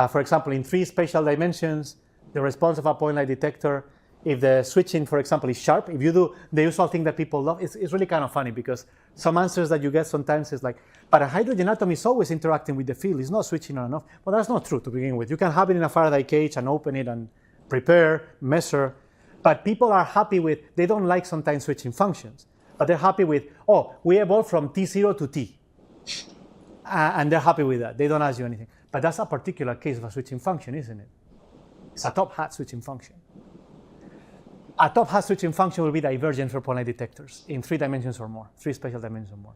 For example, in 3 spatial dimensions, the response of a point light detector, if the switching, for example, is sharp, if you do the usual thing that people love, it's really kind of funny because some answers that you get sometimes is like, but a hydrogen atom is always interacting with the field, it's not switching on and off. Well, that's not true to begin with. You can have it in a Faraday cage and open it and prepare, measure, but people are happy with, they don't like sometimes switching functions, but they're happy with, oh, we evolved from T0 to T. And they're happy with that. They don't ask you anything. But that's a particular case of a switching function, isn't it? It's a top hat switching function. A top hat switching function will be divergent for point light detectors in 3 dimensions or more, 3 spatial dimensions or more.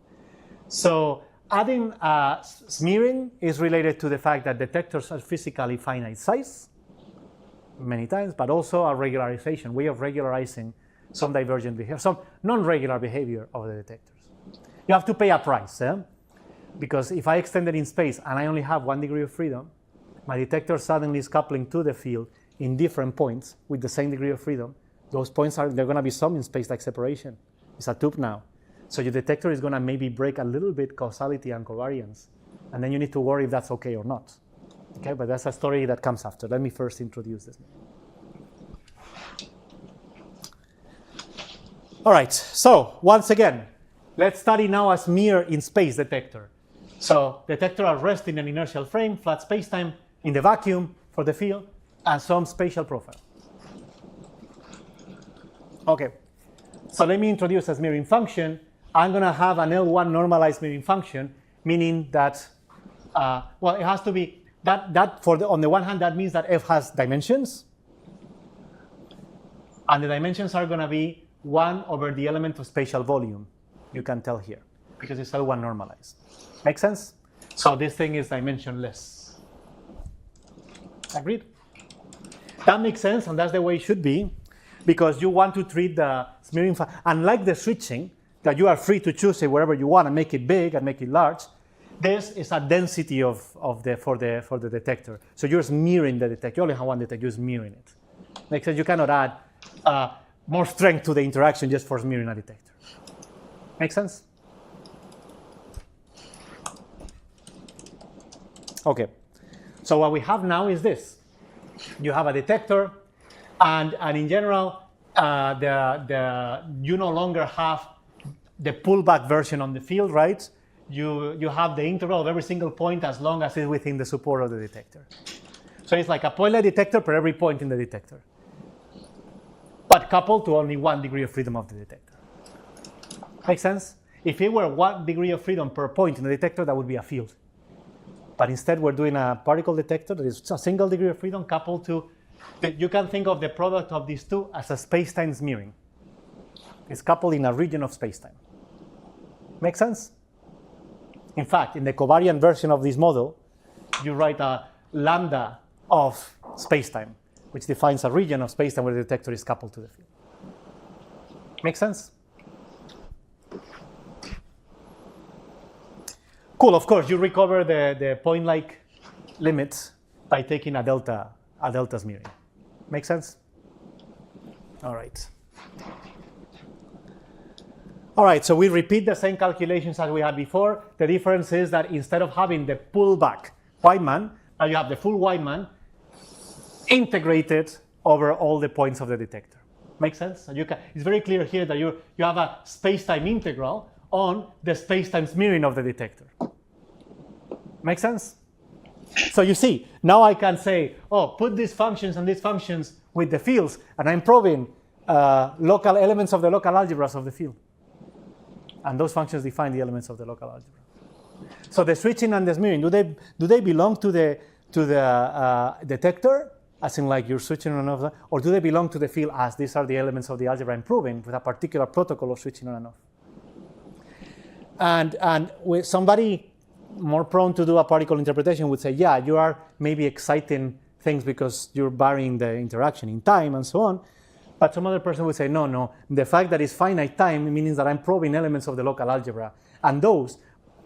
So adding smearing is related to the fact that detectors are physically finite size many times, but also a regularization, way of regularizing some divergent behavior, some non-regular behavior of the detectors. You have to pay a price, because if I extend it in space and I only have 1 degree of freedom, my detector suddenly is coupling to the field in different points with the same degree of freedom. Those points they're going to be some in space like separation. It's a tube now. So your detector is going to maybe break a little bit causality and covariance. And then you need to worry if that's okay or not. Okay, but that's a story that comes after. Let me first introduce this. All right, so once again, let's study now a smear in space detector. So detector are rest in an inertial frame, flat spacetime, in the vacuum for the field, and some spatial profile. Okay, So let me introduce a smearing function. I'm going to have an L1 normalized smearing function, meaning that, well, it has to be, on the one hand, that means that f has dimensions. And the dimensions are going to be 1 over the element of spatial volume. You can tell here, because it's L1 normalized. Make sense? So this thing is dimensionless. Agreed? That makes sense, and that's the way it should be, because you want to treat the smearing function, unlike the switching, that you are free to choose it wherever you want and make it big and make it large. This is a density for the detector. So you're smearing the detector. You only have one detector, you're smearing it. Makes sense? You cannot add more strength to the interaction just for smearing a detector. Make sense? Okay. So what we have now is this. You have a detector, and in general, you no longer have the pullback version on the field, right? You have the integral of every single point as long as it's within the support of the detector. So it's like a point-light detector per every point in the detector, but coupled to only 1 degree of freedom of the detector. Make sense? If it were 1 degree of freedom per point in the detector, that would be a field. But instead, we're doing a particle detector that is a single degree of freedom coupled to, you can think of the product of these two as a space-time smearing. It's coupled in a region of space-time. Make sense? In fact, in the covariant version of this model, you write a lambda of space-time, which defines a region of space-time where the detector is coupled to the field. Make sense? Cool, of course, you recover the point-like limits by taking a delta smearing. Make sense? All right. All right, so we repeat the same calculations as we had before. The difference is that instead of having the pullback Weidmann, now you have the full Weidmann integrated over all the points of the detector. Make sense? So it's very clear here that you have a space-time integral on the space-time smearing of the detector. Make sense? So you see, now I can say, oh, put these functions and these functions with the fields, and I'm probing local elements of the local algebras of the field. And those functions define the elements of the local algebra. So the switching and the smearing, do they belong to the detector, as in like you're switching on and off, or do they belong to the field as these are the elements of the algebra I'm proving with a particular protocol of switching on and off? And with somebody more prone to do a particle interpretation would say, yeah, you are maybe exciting things because you're varying the interaction in time and so on. But some other person would say, no, the fact that it's finite time means that I'm probing elements of the local algebra. And those,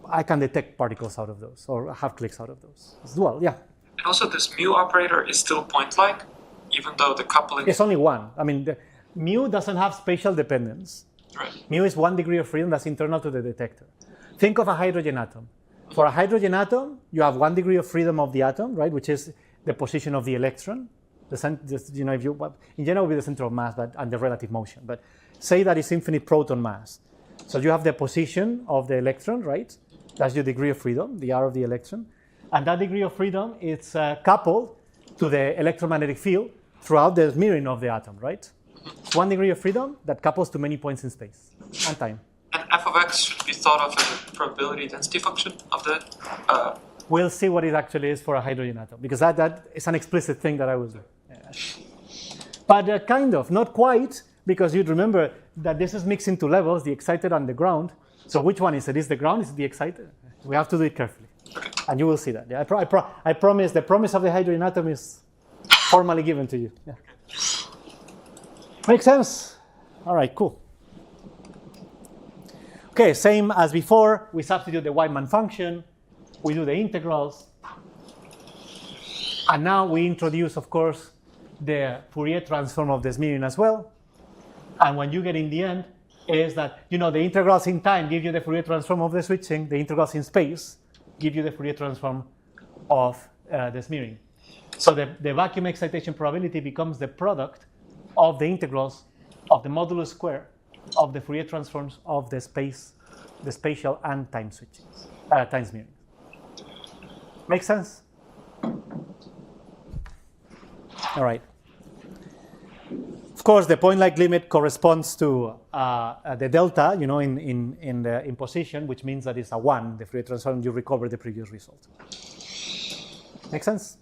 I can detect particles out of those or have clicks out of those as well, yeah. And also this mu operator is still point-like, even though the coupling... It's only one. I mean, the mu doesn't have spatial dependence. Right. Mu is 1 degree of freedom that's internal to the detector. Think of a hydrogen atom. For a hydrogen atom, you have 1 degree of freedom of the atom, right, which is the position of the electron. In general, it would be the center of mass and the relative motion. But say that it's infinite proton mass. So you have the position of the electron, right? That's your degree of freedom, the R of the electron. And that degree of freedom is coupled to the electromagnetic field throughout the smearing of the atom, right? 1 degree of freedom that couples to many points in space and time. And f of x should be thought of as a probability density function of the... We'll see what it actually is for a hydrogen atom, because that is an explicit thing that I will do. Yeah. But kind of, not quite, because you'd remember that this is mixed into levels, the excited and the ground. So which one is it? Is the ground, is it the excited? We have to do it carefully. Okay. And you will see that. Yeah, I promise, the promise of the hydrogen atom is formally given to you. Yeah. Makes sense? All right, cool. Okay, same as before, we substitute the Weidmann function, we do the integrals, and now we introduce, of course, the Fourier transform of the smearing as well. And when you get in the end is that, the integrals in time give you the Fourier transform of the switching, the integrals in space give you the Fourier transform of the smearing. So the vacuum excitation probability becomes the product of the integrals of the modulus square of the Fourier transforms of the spatial and time switchings, time smearing. Make sense? All right. course, the point-like limit corresponds to the delta, you know, in position, which means that it's a 1, the Fourier transform, you recover the previous result. Make sense?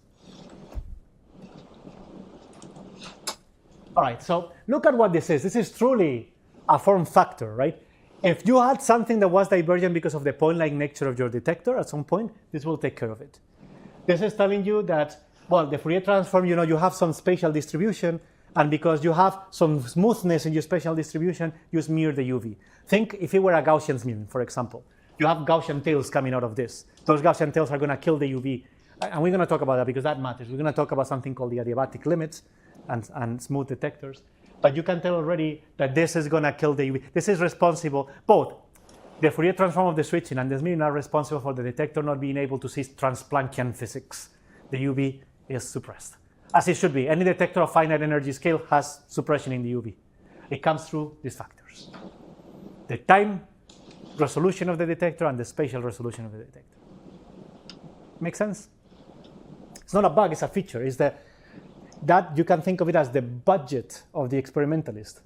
All right, so look at what this is. This is truly a form factor, right? If you had something that was divergent because of the point-like nature of your detector at some point, this will take care of it. This is telling you that, well, the Fourier transform, you know, you have some spatial distribution, and because you have some smoothness in your spatial distribution, you smear the UV. Think if it were a Gaussian smearing, for example. You have Gaussian tails coming out of this. Those Gaussian tails are going to kill the UV. And we're going to talk about that because that matters. We're going to talk about something called the adiabatic limits and smooth detectors. But you can tell already that this is going to kill the UV. This is responsible, both the Fourier transform of the switching and the smearing are responsible for the detector not being able to see trans-Planckian physics. The UV is suppressed, as it should be. Any detector of finite energy scale has suppression in the UV. It comes through these factors: the time resolution of the detector and the spatial resolution of the detector. Make sense? It's not a bug, it's a feature. It's that you can think of it as the budget of the experimentalist.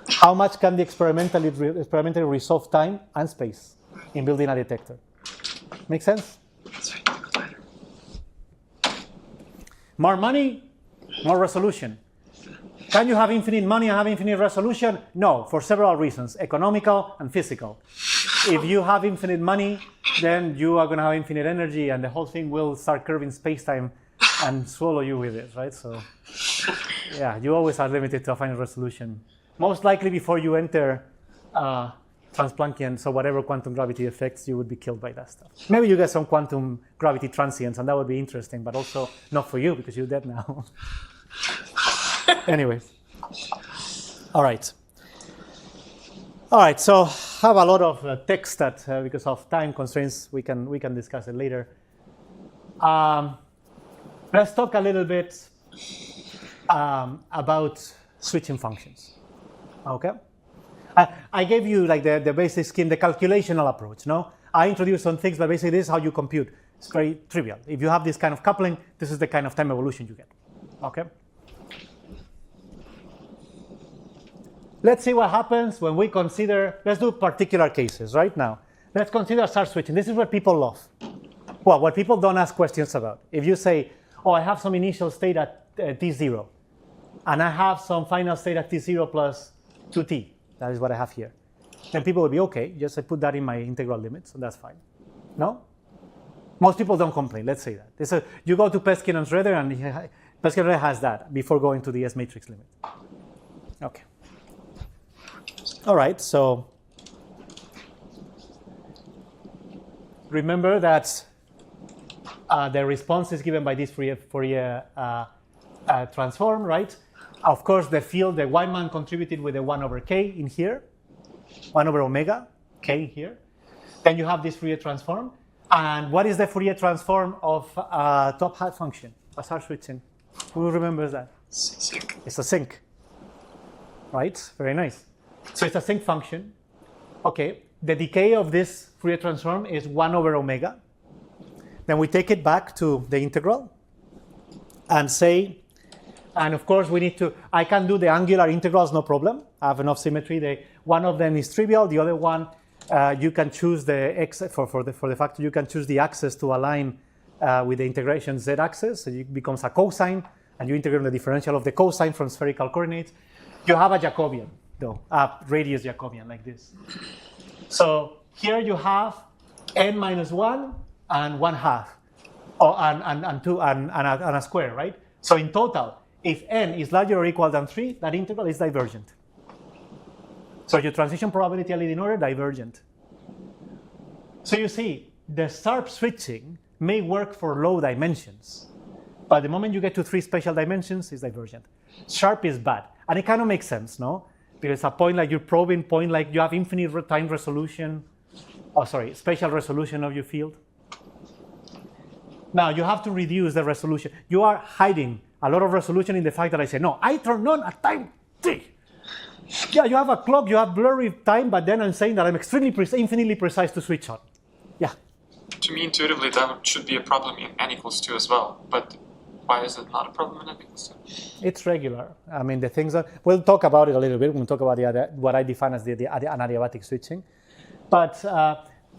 How much can the experimentalist resolve time and space in building a detector? Make sense? More money, more resolution. Can you have infinite money and have infinite resolution? No, for several reasons, economical and physical. If you have infinite money, then you are going to have infinite energy, and the whole thing will start curving space-time and swallow you with it, right? So, yeah, you always are limited to a finite resolution. Most likely before you enter trans-Planckian, so whatever quantum gravity effects, you would be killed by that stuff. Maybe you get some quantum gravity transients, and that would be interesting, but also not for you because you're dead now. Anyway. All right. All right, so I have a lot of text that, because of time constraints, we can discuss it later. Let's talk a little bit about switching functions. Okay? I gave you like the basic scheme, the calculational approach. No, I introduced some things, but basically this is how you compute. It's very trivial. If you have this kind of coupling, this is the kind of time evolution you get. Okay. Let's see what happens when we consider. Let's do particular cases right now. Let's consider star switching. This is what people love. Well, what people don't ask questions about. If you say, "Oh, I have some initial state at t0, and I have some final state at t0 plus 2t." That is what I have here. Then people will be okay. Just I put that in my integral limits, and that's fine. No? Most people don't complain. Let's say that. You go to Peskin and Schroeder, and Peskin and Schroeder has that before going to the S matrix limit. Okay. All right. So remember that the response is given by this Fourier transform, right? Of course, the field, the Weinmann contributed with a 1 over k in here, 1 over omega k here. Then you have this Fourier transform. And what is the Fourier transform of top hat function? Star switching. Who remembers that? Sinc. It's a sinc. Right? Very nice. So it's a sinc function. Okay. The decay of this Fourier transform is 1 over omega. Then we take it back to the integral and say, and of course we need to, I can do the angular integrals, no problem. I have enough symmetry. One of them is trivial. The other one, you can choose the x for the factor. You can choose the axis to align with the integration z-axis. So it becomes a cosine, and you integrate the differential of the cosine from spherical coordinates. You have a Jacobian, though, a radius Jacobian like this. So here you have n minus 1 and 1/2, and 2 and a square, right? So in total, if n is larger or equal than 3, that integral is divergent. So your transition probability leading order divergent. So you see, the sharp switching may work for low dimensions, but the moment you get to 3 spatial dimensions, it's divergent. Sharp is bad, and it kind of makes sense, no? Because a point like you're probing, point like you have infinite time resolution, spatial resolution of your field. Now you have to reduce the resolution. You are hiding a lot of resolution in the fact that I say, no, I turn on at time t. Yeah, you have a clock, you have blurry time, but then I'm saying that I'm infinitely precise to switch on. Yeah. To me, intuitively, that should be a problem in n equals 2 as well. But why is it not a problem in Epicus? It's regular. I mean, the things that we'll talk about it a little bit. We'll talk about what I define as the adiabatic switching. But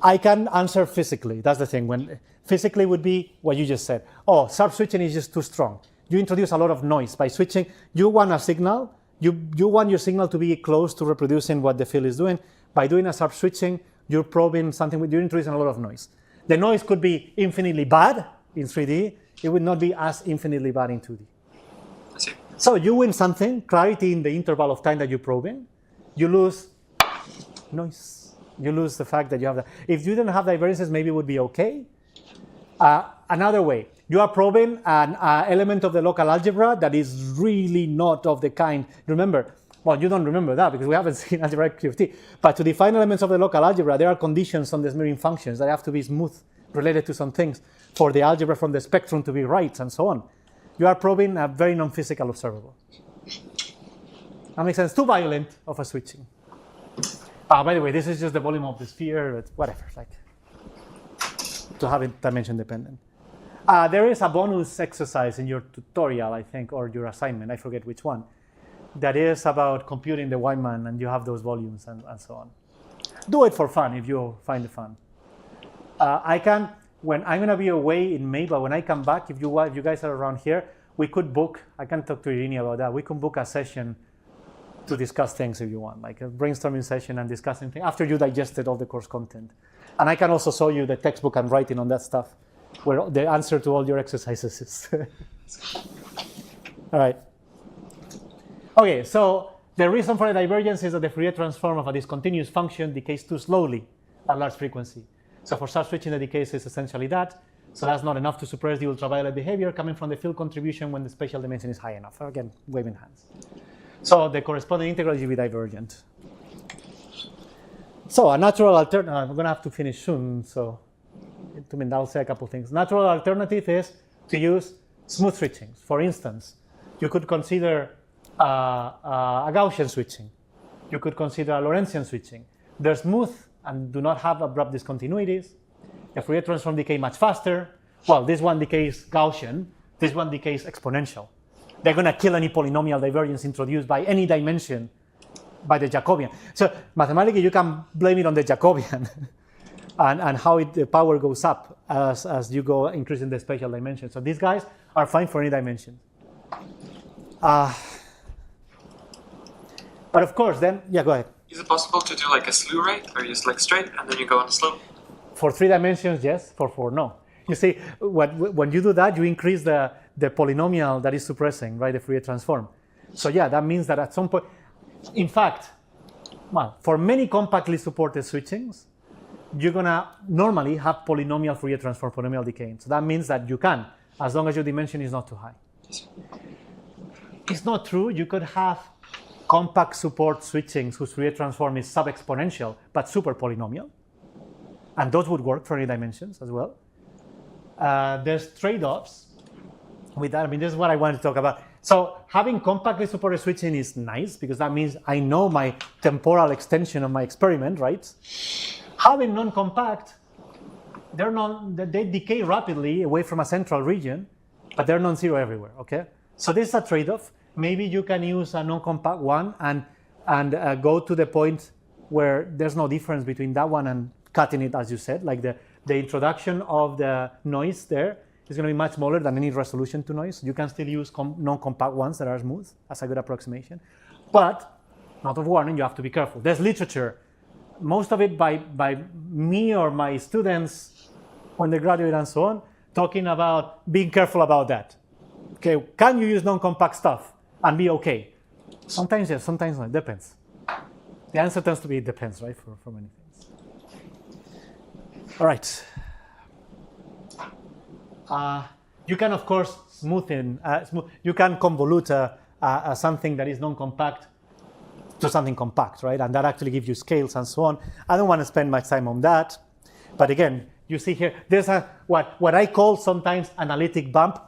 I can answer physically. That's the thing. When physically would be what you just said. Oh, sharp switching is just too strong. You introduce a lot of noise by switching. You want a signal. You want your signal to be close to reproducing what the field is doing. By doing a sharp switching, you're probing something. You're introducing a lot of noise. The noise could be infinitely bad in 3D. It would not be as infinitely bad in 2D. I see. So you win something, clarity in the interval of time that you're probing. You lose noise. You lose the fact that you have that. If you didn't have divergences, maybe it would be okay. Another way, you are probing an element of the local algebra that is really not of the kind. Remember, well, you don't remember that because we haven't seen algebraic QFT. But to define elements of the local algebra, there are conditions on the smearing functions that have to be smooth, related to some things, for the algebra from the spectrum to be right, and so on. You are probing a very non-physical observable. That makes sense. Too violent of a switching. By the way, this is just the volume of the sphere, but whatever, like to have it dimension dependent. There is a bonus exercise in your tutorial, I think, or your assignment, I forget which one, that is about computing the Weinmann, and you have those volumes and so on. Do it for fun if you find it fun. When I'm going to be away in May, but when I come back, if you guys are around here, we could book, I can talk to Irini about that, we can book a session to discuss things if you want, like a brainstorming session and discussing things after you digested all the course content. And I can also show you the textbook and writing on that stuff, where the answer to all your exercises is. All right. Okay, so the reason for the divergence is that the Fourier transform of a discontinuous function decays too slowly at large frequency. So for sharp switching, the decay is essentially that. So that's not enough to suppress the ultraviolet behavior coming from the field contribution when the spatial dimension is high enough. Again, waving hands. So the corresponding integral will be divergent. So a natural alternative, I'm going to have to finish soon, so I'll say a couple things. Natural alternative is to use smooth switchings. For instance, you could consider a Gaussian switching. You could consider a Lorentzian switching. They're smooth and do not have abrupt discontinuities. The Fourier transform decay much faster. Well, this one decays Gaussian. This one decays exponential. They're going to kill any polynomial divergence introduced by any dimension by the Jacobian. So mathematically, you can blame it on the Jacobian and how the power goes up as you go increasing the spatial dimension. So these guys are fine for any dimension. But of course, then, yeah, go ahead. Is it possible to do like a slew rate, where you just like straight and then you go on a slew? For 3 dimensions, yes. For 4, no. You see, when you do that, you increase the polynomial that is suppressing, right, the Fourier transform. So yeah, that means that at some point, in fact, well, for many compactly supported switchings, you're going to normally have polynomial Fourier transform, polynomial decaying. So that means that you can, as long as your dimension is not too high. It's not true. You could have compact support switchings whose Fourier transform is sub-exponential, but super polynomial. And those would work for any dimensions as well. There's trade-offs with that. I mean, this is what I wanted to talk about. So having compactly supported switching is nice because that means I know my temporal extension of my experiment, right? Having non-compact, they decay rapidly away from a central region, but they're non-zero everywhere, okay? So this is a trade-off. Maybe you can use a non-compact one and go to the point where there's no difference between that one and cutting it, as you said, like the introduction of the noise there is going to be much smaller than any resolution to noise. You can still use non-compact ones that are smooth as a good approximation. But, not of warning, you have to be careful. There's literature, most of it by me or my students when they graduate and so on, talking about being careful about that. Okay, can you use non-compact stuff and be okay? Sometimes yes, sometimes no, it depends. The answer tends to be it depends, right, for many things. All right. You can, of course, you can convolute something that is non-compact to something compact, right? And that actually gives you scales and so on. I don't want to spend much time on that. But again, you see here, there's what I call sometimes analytic bump,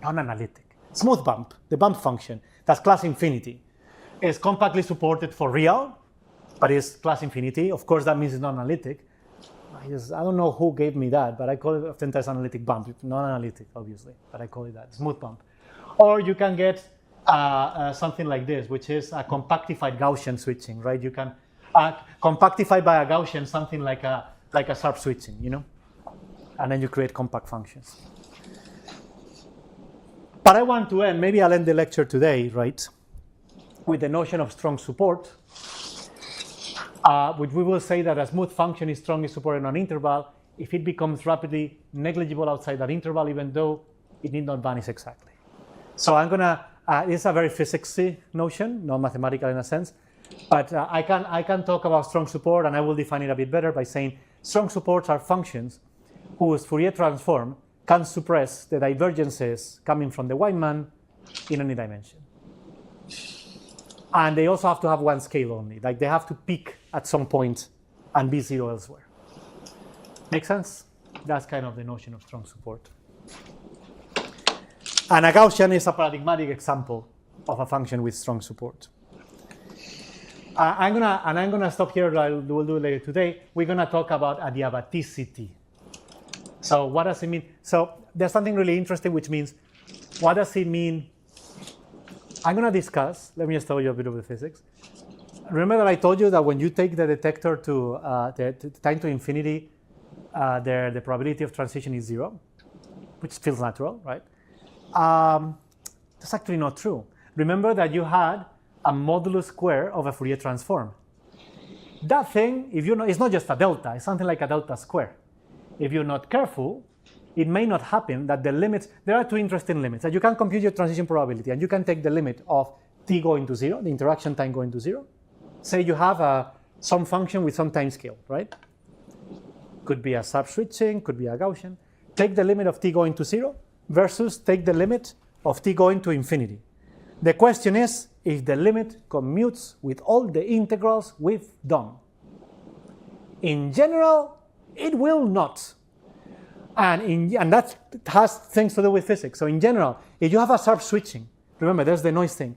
non-analytic, smooth bump, the bump function. That's class infinity. It's compactly supported for real, but it's class infinity. Of course, that means it's not analytic. I don't know who gave me that, but I call it oftentimes analytic bump, non-analytic, obviously, but I call it that, smooth bump. Or you can get something like this, which is a compactified Gaussian switching, right? You can compactify by a Gaussian something like a sharp switching, you know, and then you create compact functions. But I want to end, maybe I'll end the lecture today, right, with the notion of strong support, which we will say that a smooth function is strongly supported on an interval if it becomes rapidly negligible outside that interval, even though it need not vanish exactly. So I'm gonna, this is a very physicsy notion, not mathematical in a sense, but I can talk about strong support, and I will define it a bit better by saying strong supports are functions whose Fourier transform can suppress the divergences coming from the Weinmann in any dimension. And they also have to have one scale only, like they have to peak at some point and be zero elsewhere. Make sense? That's kind of the notion of strong support. And a Gaussian is a paradigmatic example of a function with strong support. I'm gonna stop here. We'll do it later today. We're gonna talk about adiabaticity. So what does it mean? So there's something really interesting, which means, what does it mean? I'm gonna discuss. Let me just tell you a bit of the physics. Remember that I told you that when you take the detector to the time to infinity, the probability of transition is 0, which feels natural, right? That's actually not true. Remember that you had a modulus square of a Fourier transform. That thing, if you know, it's not just a delta, it's something like a delta square. If you're not careful, it may not happen that the limits, there are two interesting limits. That you can compute your transition probability, and you can take the limit of t going to 0, the interaction time going to 0. Say you have some function with some time scale, right? Could be a sub-switching, could be a Gaussian. Take the limit of t going to 0 versus take the limit of t going to infinity. The question is if the limit commutes with all the integrals we've done. In general, it will not. And that has things to do with physics. So in general, if you have a sharp switching, remember there's the noise thing,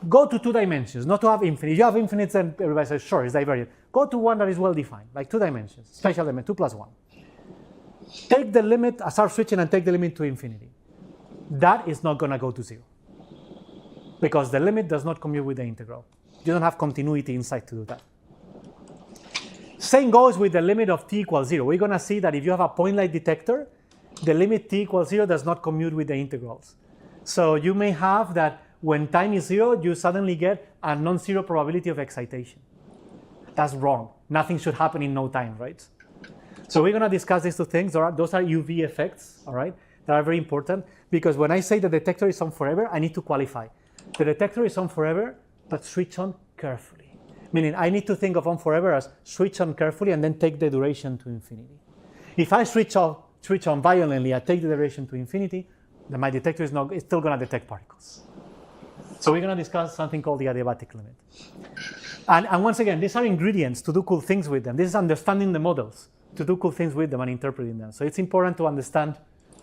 go to 2 dimensions, not to have infinite. If you have infinite, then everybody says, sure, it's divergent. Go to one that is well defined, like 2 dimensions, special limit, 2 plus 1. Take the limit, a sharp switching, and take the limit to infinity. That is not going to go to 0. Because the limit does not commute with the integral. You don't have continuity inside to do that. Same goes with the limit of t equals 0. We're going to see that if you have a point light detector, the limit t equals 0 does not commute with the integrals. So you may have that when time is 0, you suddenly get a non-zero probability of excitation. That's wrong. Nothing should happen in no time, right? So we're going to discuss these two things. Those are UV effects, all right, that are very important, because when I say the detector is on forever, I need to qualify. The detector is on forever, but switch on carefully. Meaning I need to think of on forever as switch on carefully and then take the duration to infinity. If I switch on violently, I take the duration to infinity, then my detector is still going to detect particles. So we're going to discuss something called the adiabatic limit. And once again, these are ingredients to do cool things with them. This is understanding the models to do cool things with them and interpreting them. So it's important to understand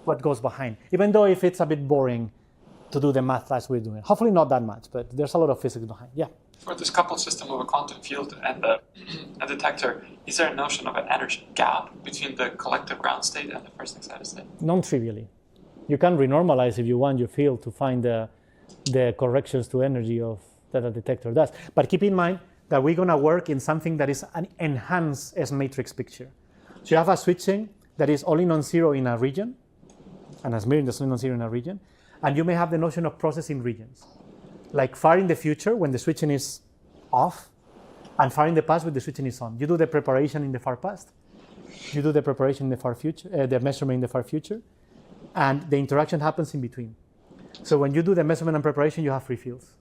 what goes behind, even though if it's a bit boring to do the math as we're doing. Hopefully not that much, but there's a lot of physics behind. Yeah. For this coupled system of a quantum field and a detector, is there a notion of an energy gap between the collective ground state and the first excited state? Non-trivially. You can renormalize if you want your field to find the corrections to energy that a detector does. But keep in mind that we're going to work in something that is an enhanced S-matrix picture. So you have a switching that is only non-zero in a region, and a smearing that's only non-zero in a region, and you may have the notion of processing regions. Like far in the future when the switching is off, and far in the past when the switching is on. You do the preparation in the far past, you do the preparation in the far future, the measurement in the far future, and the interaction happens in between. So when you do the measurement and preparation, you have free fields.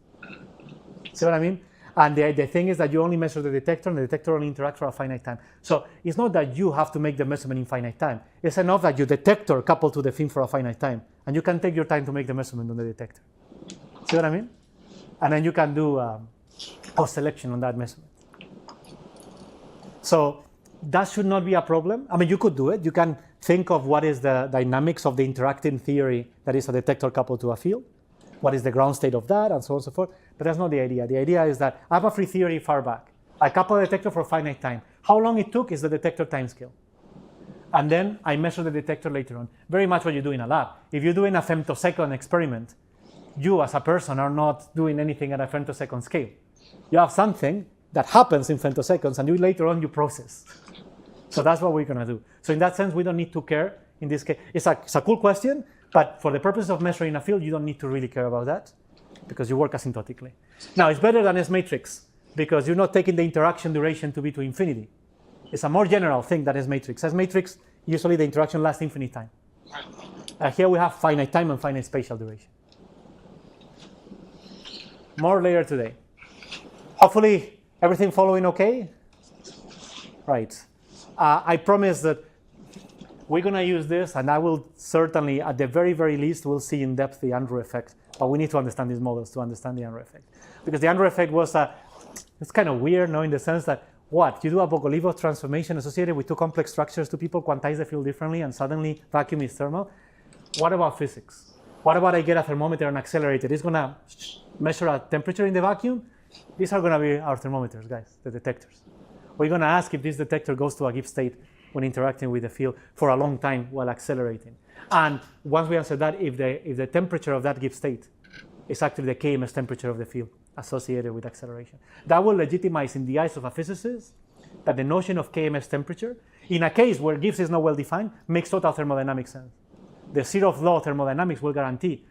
See what I mean? And the thing is that you only measure the detector, and the detector only interacts for a finite time. So it's not that you have to make the measurement in finite time. It's enough that your detector coupled to the thing for a finite time, and you can take your time to make the measurement on the detector. See what I mean? And then you can do post-selection on that measurement. So that should not be a problem. I mean, you could do it. You can think of what is the dynamics of the interacting theory that is a detector coupled to a field. What is the ground state of that, and so on and so forth. But that's not the idea. The idea is that I have a free theory far back. I couple a detector for a finite time. How long it took is the detector time scale. and then I measure the detector later on. Very much what you do in a lab. If you're doing a femtosecond experiment, you as a person are not doing anything at a femtosecond scale. You have something that happens in femtoseconds, and you later on you process. So that's what we're gonna do. So in that sense, we don't need to care in this case. It's a cool question, but for the purpose of measuring a field, you don't need to really care about that because you work asymptotically. Now, it's better than S-matrix because you're not taking the interaction duration to be to infinity. It's a more general thing than S-matrix. S-matrix, usually the interaction lasts infinite time. Here we have finite time and finite spatial duration. More later today. Hopefully, everything following okay? Right. I promise that we're going to use this, and I will certainly, at the very, very least, we'll see in depth the Andrew effect. But we need to understand these models to understand the Andrew effect. Because the Andrew effect was, it's kind of weird, in the sense that, you do a Bogoliubov transformation associated with two complex structures, two people quantize the field differently, and suddenly vacuum is thermal. What about physics? What about I get a thermometer and accelerate it? It's going to measure a temperature in the vacuum. These are going to be our thermometers, guys, the detectors. We're going to ask if this detector goes to a given state when interacting with the field for a long time while accelerating. And once we answer that, if the temperature of that given state is actually the KMS temperature of the field associated with acceleration. That will legitimize in the eyes of a physicist that the notion of KMS temperature, in a case where Gibbs is not well defined, makes total thermodynamic sense. The zeroth law of thermodynamics will guarantee,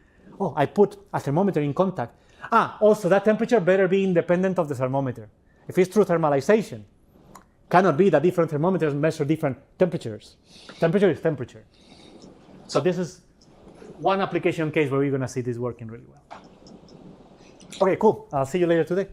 I put a thermometer in contact. Also that temperature better be independent of the thermometer. If it's true thermalization, cannot be that different thermometers measure different temperatures. Temperature is temperature. So this is one application case where we're going to see this working really well. Okay, cool. I'll see you later today.